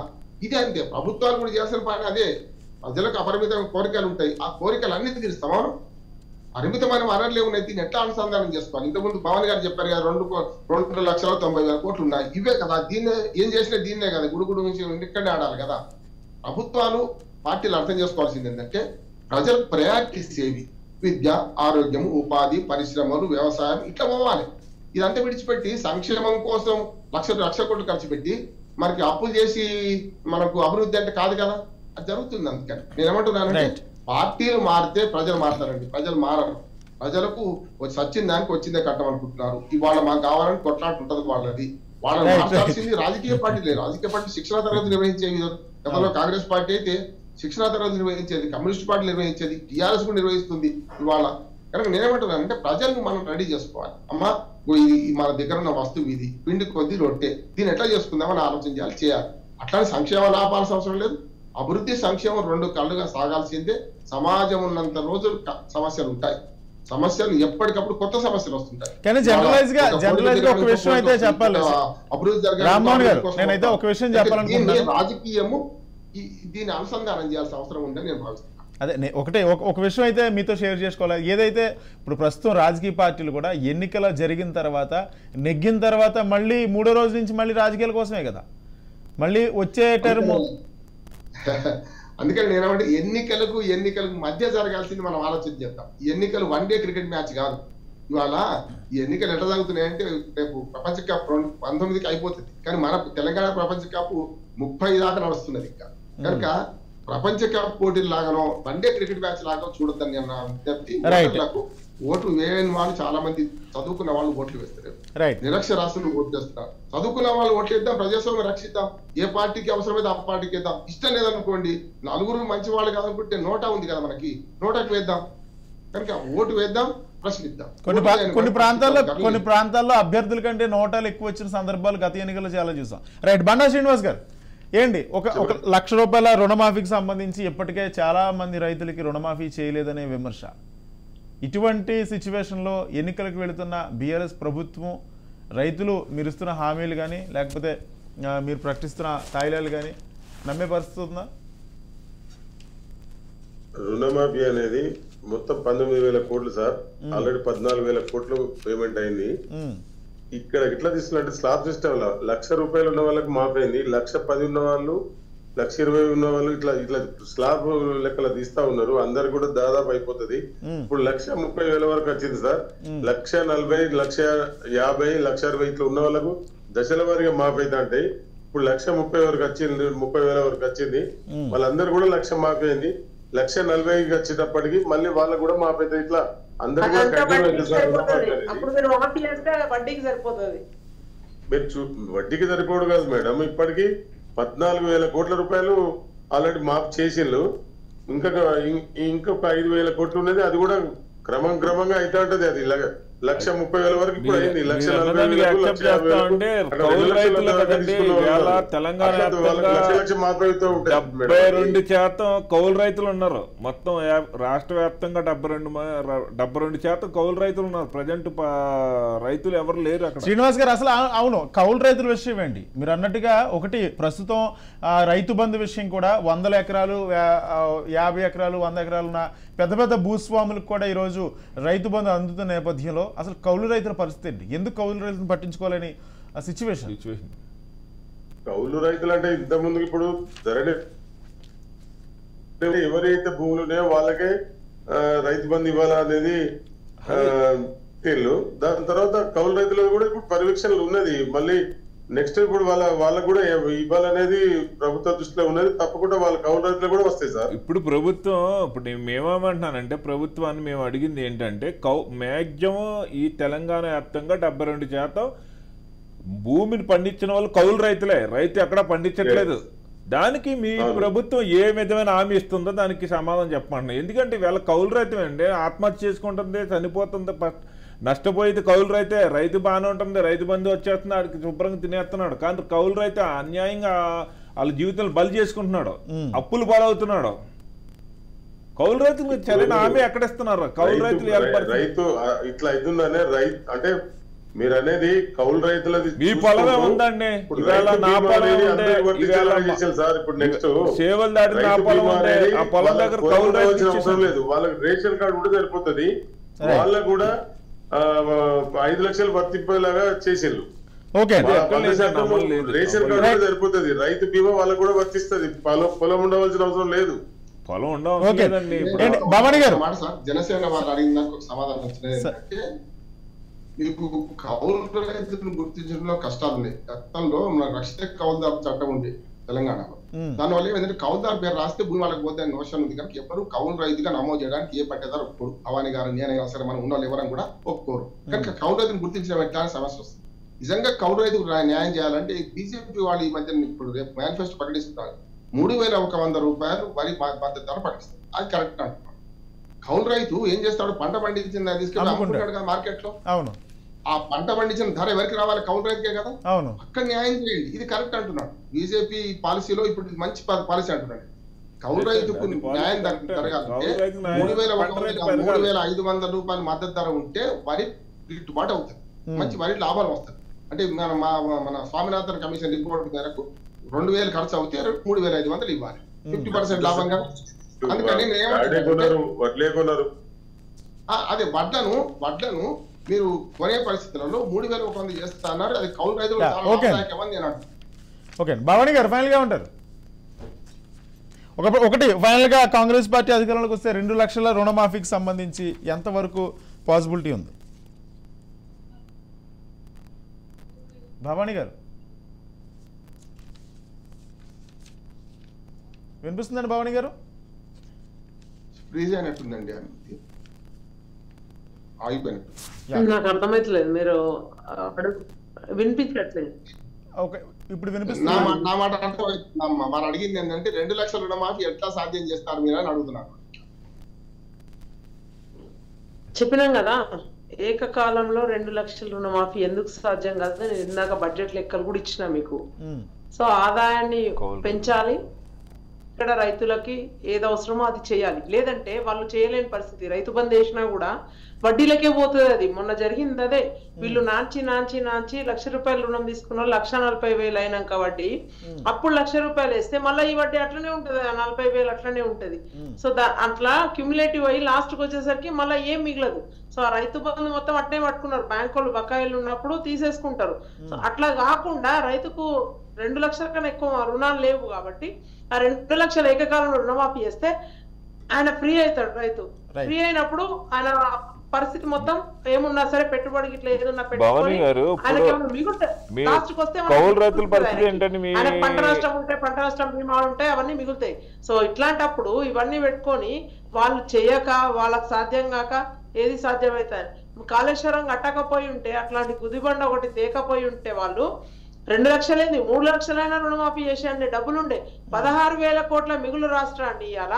ఇదే అంతే. ప్రభుత్వాలు కూడా చేయాల్సిన పని అదే. ప్రజలకు అపరిమితమైన కోరికలు ఉంటాయి. ఆ కోరికలు అన్ని తీరుస్తామా? పరిమితమైన వనరులు ఉన్నాయి. దీన్ని ఎట్లా అనుసంధానం చేసుకోవాలి? ఇంతకుముందు పవన్ గారు చెప్పారు కదా 2,90,000 కోట్లు ఉన్నాయి. ఇవే కదా. దీన్నే ఏం చేసినా దీన్నే కదా. గుడుగుడు నుంచి ఇక్కడనే ఆడాలి కదా. ప్రభుత్వాలు పార్టీలు అర్థం చేసుకోవాల్సింది ఏంటంటే ప్రజలకు ప్రయారిటీస్ ఏవి? విద్య, ఆరోగ్యం, ఉపాధి, పరిశ్రమలు, వ్యవసాయం, ఇట్లా పోవాలి. ఇదంతా విడిచిపెట్టి సంక్షేమం కోసం లక్ష కోట్లు ఖర్చు పెట్టి మనకి అప్పులు చేసి మనకు అభివృద్ధి అంటే కాదు కదా. అది జరుగుతుంది. అందుకని నేను ఏమంటున్నానంటే పార్టీలు మారితే ప్రజలు మారుతారండి. ప్రజలు మారరు. ప్రజలకు సచ్చిన దానికి వచ్చిందే కట్టమనుకుంటున్నారు. ఇవాళ మాకు కావాలని కొట్లాట ఉంటుంది వాళ్ళది. వాళ్ళని మార్చాల్సింది రాజకీయ పార్టీలే. రాజకీయ పార్టీ శిక్షణా తరగతి నిర్వహించే గతంలో కాంగ్రెస్ పార్టీ అయితే శిక్షణా తరగతి నిర్వహించేది, కమ్యూనిస్ట్ పార్టీ నిర్వహించేది, టీఆర్ఎస్ కూడా నిర్వహిస్తుంది ఇవాళ. కనుక నేనేమంటున్నానంటే ప్రజలను మనం రెడీ చేసుకోవాలి. అమ్మా మన దగ్గర ఉన్న వస్తువు ఇది, పిండి కొద్ది రొట్టె, దీన్ని ఎట్లా చేసుకుందామని ఆలోచన చేయాలి. అట్లాంటి సంక్షేమాలు ఆపాల్సిన అవసరం లేదు. అభివృద్ధి సంక్షేమం 2 కళ్ళుగా సాగాల్సిందే. సమాజం ఉన్నంత రోజులు సమస్యలు ఉంటాయి. సమస్యలు ఎప్పటికప్పుడు కొత్త సమస్యలు వస్తుంటాయి. కానీ జనరలైజ్ గా ఒక విషయం అయితే చెప్పాలి అభివృద్ధి జరగాలి. ఒక విషయం చెప్పాలనుకుంటున్నాను. రాజకీయము దీన్ని అనుసంధానం చేయాల్సిన అవసరం ఉందని నేను భావిస్తున్నాను. అదే ఒక విషయం అయితే మీతో షేర్ చేసుకోవాలి. ఏదైతే ఇప్పుడు ప్రస్తుతం రాజకీయ పార్టీలు కూడా ఎన్నికల జరిగిన తర్వాత నెగ్గిన తర్వాత మళ్ళీ 3వ రోజు నుంచి మళ్ళీ రాజకీయాల కోసమే కదా మళ్ళీ వచ్చే టర్మ్. అందుకని నేనేమంటే ఎన్నికలకు మధ్య జరగాల్సింది మనం ఆలోచన చేద్దాం. ఎన్నికలు 1 డే క్రికెట్ మ్యాచ్ కాదు. ఇవాళ ఈ ఎన్నికలు ఎట్లా జరుగుతున్నాయంటే రేపు ప్రపంచ కప్ 19కి అయిపోతుంది. కానీ మన తెలంగాణ ప్రపంచ కప్ 30 దాకా నడుస్తున్నది ఇంకా. కనుక ప్రపంచ కప్ పోటీలు లాగానో 1 డే క్రికెట్ మ్యాచ్ లాగా చూడొద్దని నేను విజ్ఞప్తి. ఓట్లు వేయని వాళ్ళు చాలా మంది చదువుకున్న వాళ్ళు ఓట్లు వేస్తారు, నిరక్షరాస్యులు ఓట్లు వేస్తారు. చదువుకున్న వాళ్ళు ఓట్లు వేద్దాం, ప్రజాస్వామ్యం రక్షిద్దాం. ఏ పార్టీకి అవసరమైతే ఆ పార్టీకి వేద్దాం. ఇష్టం లేదనుకోండి, 4 మంచి వాళ్ళు కాదనుకుంటే నోటా ఉంది కదా మనకి, నోటాకి వేద్దాం. కనుక ఓటు వేద్దాం, ప్రశ్నిద్దాం. కొన్ని ప్రాంతాల్లో అభ్యర్థుల కంటే నోటాలు ఎక్కువ వచ్చిన సందర్భాలు గత ఎన్నికల్లో చాలా చూసాం. రైట్. బండా శ్రీనివాస్ గారు ఏంటి, ఒక ₹1,00,000 రుణమాఫీకి సంబంధించి ఇప్పటికే చాలా మంది రైతులకి రుణమాఫీ చేయలేదనే విమర్శ. ఇటువంటి సిచ్యువేషన్లో ఎన్నికలకు వెళుతున్న బీఆర్ఎస్ ప్రభుత్వం రైతులు మీరు ఇస్తున్న హామీలు కానీ లేకపోతే మీరు ప్రకటిస్తున్న తాయిలాలు కానీ నమ్మే పరిస్థితి ఉందా? రుణమాఫీ అనేది మొత్తం 19,000 కోట్లు సార్. ఆల్రెడీ 14,000 కోట్లు పేమెంట్ అయింది. ఇక్కడ ఎట్లా తీసుకున్నట్టు స్లాబ్ సిస్టమ్ లో ₹1,00,000 ఉన్న వాళ్ళకి మాఫీ అయింది. 1,10,000 ఉన్న వాళ్ళు, 1,20,000 ఉన్న వాళ్ళు ఇట్లా స్లాబ్ లెక్కల తీస్తా ఉన్నారు. అందరు కూడా దాదాపు అయిపోతుంది. ఇప్పుడు 1,30,000 వరకు వచ్చింది సార్. 1,40,000, 1,50,000, 1,60,000 ఇట్లా ఉన్న వాళ్ళకు దశల వారీగా మాఫీ అయితే అంటే ఇప్పుడు 1,30,000 వరకు వచ్చింది, 30,000 వరకు వచ్చింది. వాళ్ళందరూ కూడా 1,00,000 మాఫీ అయింది. 1,40,000 వచ్చేటప్పటికి మళ్ళీ వాళ్ళకు కూడా మా పెద్ద ఇట్లా అందరూ కూడా అదంతా కంటిన్యూ వడ్డీకి చేస్తారు సరిపోతుంది. అప్పుడు మీరు మాఫీ చేస్తే వడ్డీకి సరిపోతుంది. మీరు వడ్డీకి సరిపోడు కాదు మేడం, ఇప్పటికీ 14,000 కోట్ల రూపాయలు ఆల్రెడీ మాఫ్ చేసిండ్రు. ఇంకొక 5,000 కోట్లు ఉన్నది, అది కూడా క్రమంగా అయితే ఉంటది. అది 1,30,000 వరకు ఇప్పుడు అయింది. 72% కౌలు రైతులు ఉన్నారు. మొత్తం రాష్ట్ర వ్యాప్తంగా 72% కౌలు రైతులు ఉన్నారు. ప్రజెంట్ రైతులు ఎవరు లేరు అక్కడ. శ్రీనివాస్ గారు, అసలు అవును కౌలు రైతుల విషయం ఏంటి? మీరు అన్నట్టుగా ఒకటి ప్రస్తుతం రైతు బంధు విషయం కూడా 100 ఎకరాలు 50 ఎకరాలు 100 ఎకరాలు ఉన్న పెద్ద పెద్ద భూస్వాములకు కూడా ఈరోజు రైతు బంధు అందుతున్న నేపథ్యంలో అసలు కౌలు రైతుల పరిస్థితి ఏంటి? ఎందుకు కౌలు రైతులను పట్టించుకోవాలని సిచ్యువేషన్? కౌలు రైతులు అంటే ఇంత ముందుకు ఇప్పుడు ధరణి ఎవరైతే భూములు ఉన్నాయో వాళ్ళకే రైతు బంధు ఇవ్వాలనేది తీర్లు. దాని తర్వాత కౌలు రైతులు కూడా ఇప్పుడు పర్యవేక్షణలు ఉన్నది. మళ్ళీ నెక్స్ట్ ఇప్పుడు వాళ్ళకు కూడా ఇవ్వాలనేది ప్రభుత్వ దృష్టిలో ఉన్నది. తప్పకుండా వాళ్ళ కౌలు రైతులు కూడా వస్తాయి సార్. ఇప్పుడు ప్రభుత్వం మేమేమంటున్నానంటే ప్రభుత్వాన్ని మేము అడిగింది ఏంటంటే మ్యాక్సిమం ఈ తెలంగాణ వ్యాప్తంగా 72% భూమిని పండించిన వాళ్ళు కౌలు రైతులే. రైతు ఎక్కడ పండించట్లేదు. దానికి మీ ప్రభుత్వం ఏ విధమైన హామీ ఇస్తుందో దానికి సమాధానం చెప్పమంటున్నాను. ఎందుకంటే వీళ్ళ కౌలు రైతు అండి ఆత్మహత్య చేసుకుంటుంది, చనిపోతుంది, నష్టపోయేది కౌలు రైతే. రైతు బాగానే ఉంటుంది, రైతు బంధు వచ్చేస్తున్నాడు, శుభ్రంగా తినేస్తున్నాడు. కానీ కౌలు రైతు అన్యాయంగా వాళ్ళ జీవితాలు బలి చేసుకుంటున్నాడు, అప్పులు పాలవుతున్నాడు. కౌలు రైతు మీరు సరైన హామీ ఎక్కడిస్తున్నారు? కౌలు రైతులు రైతు ఇట్లా అవుతుందనే రైతు అంటే మీరు అనేది కౌలు రైతులది మీ పొలమే ఉందండి. నా పొలం సార్ ఇప్పుడు నెక్స్ట్ సేవలు దాటి నా పొలం ఉంటే ఆ పొలం దగ్గర కౌలు రైతు అవసరం లేదు. వాళ్ళకి రేషన్ కార్డు ఉంటే సరిపోతుంది. వాళ్ళకు కూడా 5 లక్షలు వర్తింపేలాగా చేసిండ్రు. రేషన్ కార్డు సరిపోతుంది. రైతు బీమా వాళ్ళకు కూడా వర్తిస్తుంది. పొలం ఉండవలసిన అవసరం లేదు. పొలం ఉండవలసిందండి. జనసేన వాళ్ళు అడిగిన దానికి సమాధానం వచ్చిందంటే మీకు కౌలు రైతులను గుర్తించడంలో కష్టాలు ఉన్నాయి. గతంలో మన రక్షిత కౌలుదారు చట్టం ఉంది తెలంగాణలో. దానివల్ల ఏంటంటే కౌలుదారు పేరు రాస్తే భూమి వాళ్ళకి పోతే నోషన్ ఉంది కనుక ఎవరు కౌలు రైతుగా నమోదు చేయడానికి ఏ పట్టేదారు ఒప్పుకోరు. భవానీ గారు నేనే సరే మనం ఉన్న ఎవరైనా కూడా ఒప్పుకోరు. కనుక కౌలు రైతును గుర్తించడం ఎట్లా సమస్య వస్తుంది. నిజంగా కౌలు రైతుకు న్యాయం చేయాలంటే బీజేపీ వాళ్ళు ఈ మధ్య ఇప్పుడు రేపు మేనిఫెస్టో ప్రకటిస్తున్నారు 3,100 రూపాయలు వరి మద్దతు ధర ప్రకటిస్తారు. అది కరెక్ట్ అంటున్నారు. కౌలు రైతు ఏం చేస్తాడు? పంట పండించింది తీసుకెళ్ళి అమ్ముకుంటాడు కదా మార్కెట్ లో. అవును, ఆ పంట పండించిన ధర ఎవరికి రావాలి? కౌలు రైతుకే కదా. అవును, అక్కడ న్యాయం చేయండి. ఇది కరెక్ట్ అంటున్నాడు. బీజేపీ పాలసీలో ఇప్పుడు మంచి పాలసీ అంటున్నాడు. కౌలు రైతుకు న్యాయం జరగాలంటే 3,500 రూపాయల మద్దతు ధర ఉంటే వరి గిట్టుబాటు అవుతుంది, మంచి వరి లాభాలు వస్తుంది. అంటే మన స్వామినాథన్ కమిషన్ రిపోర్ట్ మేరకు 2,000 ఖర్చు అవుతే 3,500 ఇవ్వాలి, 50% లాభం కదా. అందుకని అదే వడ్లను మీరు కొనే పరిస్థితులలో 3,100 చేస్తా అన్నారు. అది కౌలు రైతులు ఓకే. భవానీ గారు ఫైనల్ గా ఉంటారు. ఒకటి ఫైనల్ గా కాంగ్రెస్ పార్టీ అధికారంలోకి వస్తే 2 లక్షల రుణమాఫీకి సంబంధించి ఎంతవరకు పాసిబిలిటీ ఉంది? భవానీ గారు వినిపిస్తుందండి? భవానీ గారు ఫ్రీజ్ అయినట్టుందండి, ఆగిపోయినట్టు. నాకు అర్థమైతలేదు, మీరు వినిపించట్లేదు. ఓకే, ఇప్పుడు వినిపిస్తుంది. నా మాట అర్థమవుతుందమ్మా. వారు అడిగింది ఏంటంటే 2 లక్షల రుణమాఫీ ఎట్లా సాధ్యం చేస్తారు మీరు అని అడుగుతున్నారు. చెప్పినాం కదా, ఏకకాలంలో 2 లక్షల రుణమాఫీ ఎందుకు సాధ్యం కాదు. నేను ఇందాక బడ్జెట్ లెక్కలు కూడా ఇచ్చిన మీకు. సో ఆదాయాన్ని పెంచాలి, ఇక్కడ రైతులకి ఏది అవసరమో అది చేయాలి. లేదంటే వాళ్ళు చేయలేని పరిస్థితి. రైతు బంధు వేసినా కూడా వడ్డీలకే పోతుంది. అది మొన్న జరిగింది అదే. వీళ్ళు నాంచి 1,00,000 రూపాయలు రుణం తీసుకున్న 1,40,000 అయినాక వడ్డీ, అప్పుడు 1,00,000 రూపాయలు వేస్తే మళ్ళీ ఈ వడ్డీ అట్లనే ఉంటది, 40,000 అట్లనే ఉంటది. సో అట్లా క్యూములేటివ్ అయ్యి లాస్ట్ కి వచ్చేసరికి మళ్ళీ ఏం మిగలదు. సో ఆ రైతు బంధు మొత్తం అట్నే పట్టుకున్నారు. బ్యాంకు వాళ్ళు బకాయిలు ఉన్నప్పుడు తీసేసుకుంటారు. సో అట్లా కాకుండా రైతుకు 2 లక్షల కన్నా ఎక్కువ రుణాలు లేవు కాబట్టి ఆ 2 లక్షల ఏకకాలంలో రుణమాఫీ చేస్తే ఆయన ఫ్రీ అవుతాడు. రైతు ఫ్రీ అయినప్పుడు ఆయన పరిస్థితి మొత్తం ఏమున్నా సరే పెట్టుబడికి ఇట్లా ఏదన్నా భవానీ గారు, కౌలు రైతుల పరిస్థితి ఏంటంటే పంట నష్టం ఉంటే పంట నష్టం బీమా ఉంటాయి, అవన్నీ మిగులుతాయి. సో ఇట్లాంటప్పుడు ఇవన్నీ పెట్టుకొని వాళ్ళు చేయక వాళ్ళకి సాధ్యం కాక ఏది సాధ్యమవుతాయి. కాళేశ్వరం కట్టకపోయి ఉంటే, అట్లాంటి గుదిబండ ఒకటి తేకపోయి ఉంటే వాళ్ళు 2 లక్షలైంది 3 లక్షలైనా రుణమాఫీ చేసేయండి, డబ్బులుండే. 16,000 కోట్ల మిగులు రాష్ట్రాన్ని ఇవాళ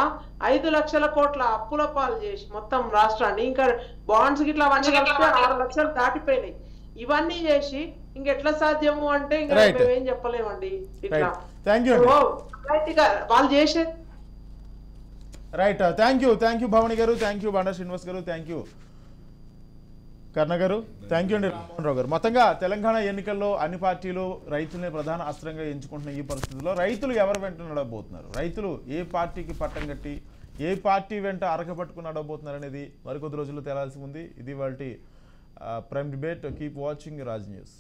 5 లక్షల కోట్ల అప్పుల పాలు చేసి మొత్తం రాష్ట్రాన్ని, ఇంకా బాండ్స్ గిట్లా అవన్నీ కలిపితే 6 లక్షలు దాటిపోయినాయి. ఇవన్నీ చేసి ఇంకెట్లా సాధ్యము అంటే ఇంకా మేమేం చెప్పలేమండి. ఇట్లా వాళ్ళు చేసే రైట్. థ్యాంక్ యూ భవాని గారు, థ్యాంక్ యూ బండా శ్రీనివాస్ గారు, థ్యాంక్ యూ కర్ణ గారు, థ్యాంక్ యూ అండి రామ్మోహన్ రావు గారు. మొత్తంగా తెలంగాణ ఎన్నికల్లో అన్ని పార్టీలు రైతులనే ప్రధాన అస్త్రంగా ఎంచుకుంటున్న ఈ పరిస్థితుల్లో రైతులు ఎవరు వెంట నడవబోతున్నారు, రైతులు ఏ పార్టీకి పట్టం కట్టి ఏ పార్టీ వెంట అరకపట్టుకుని నడవబోతున్నారు అనేది మరికొద్ది రోజుల్లో తేలాల్సి ఉంది. ఇది వాటి prime debate. Keep watching Raj news.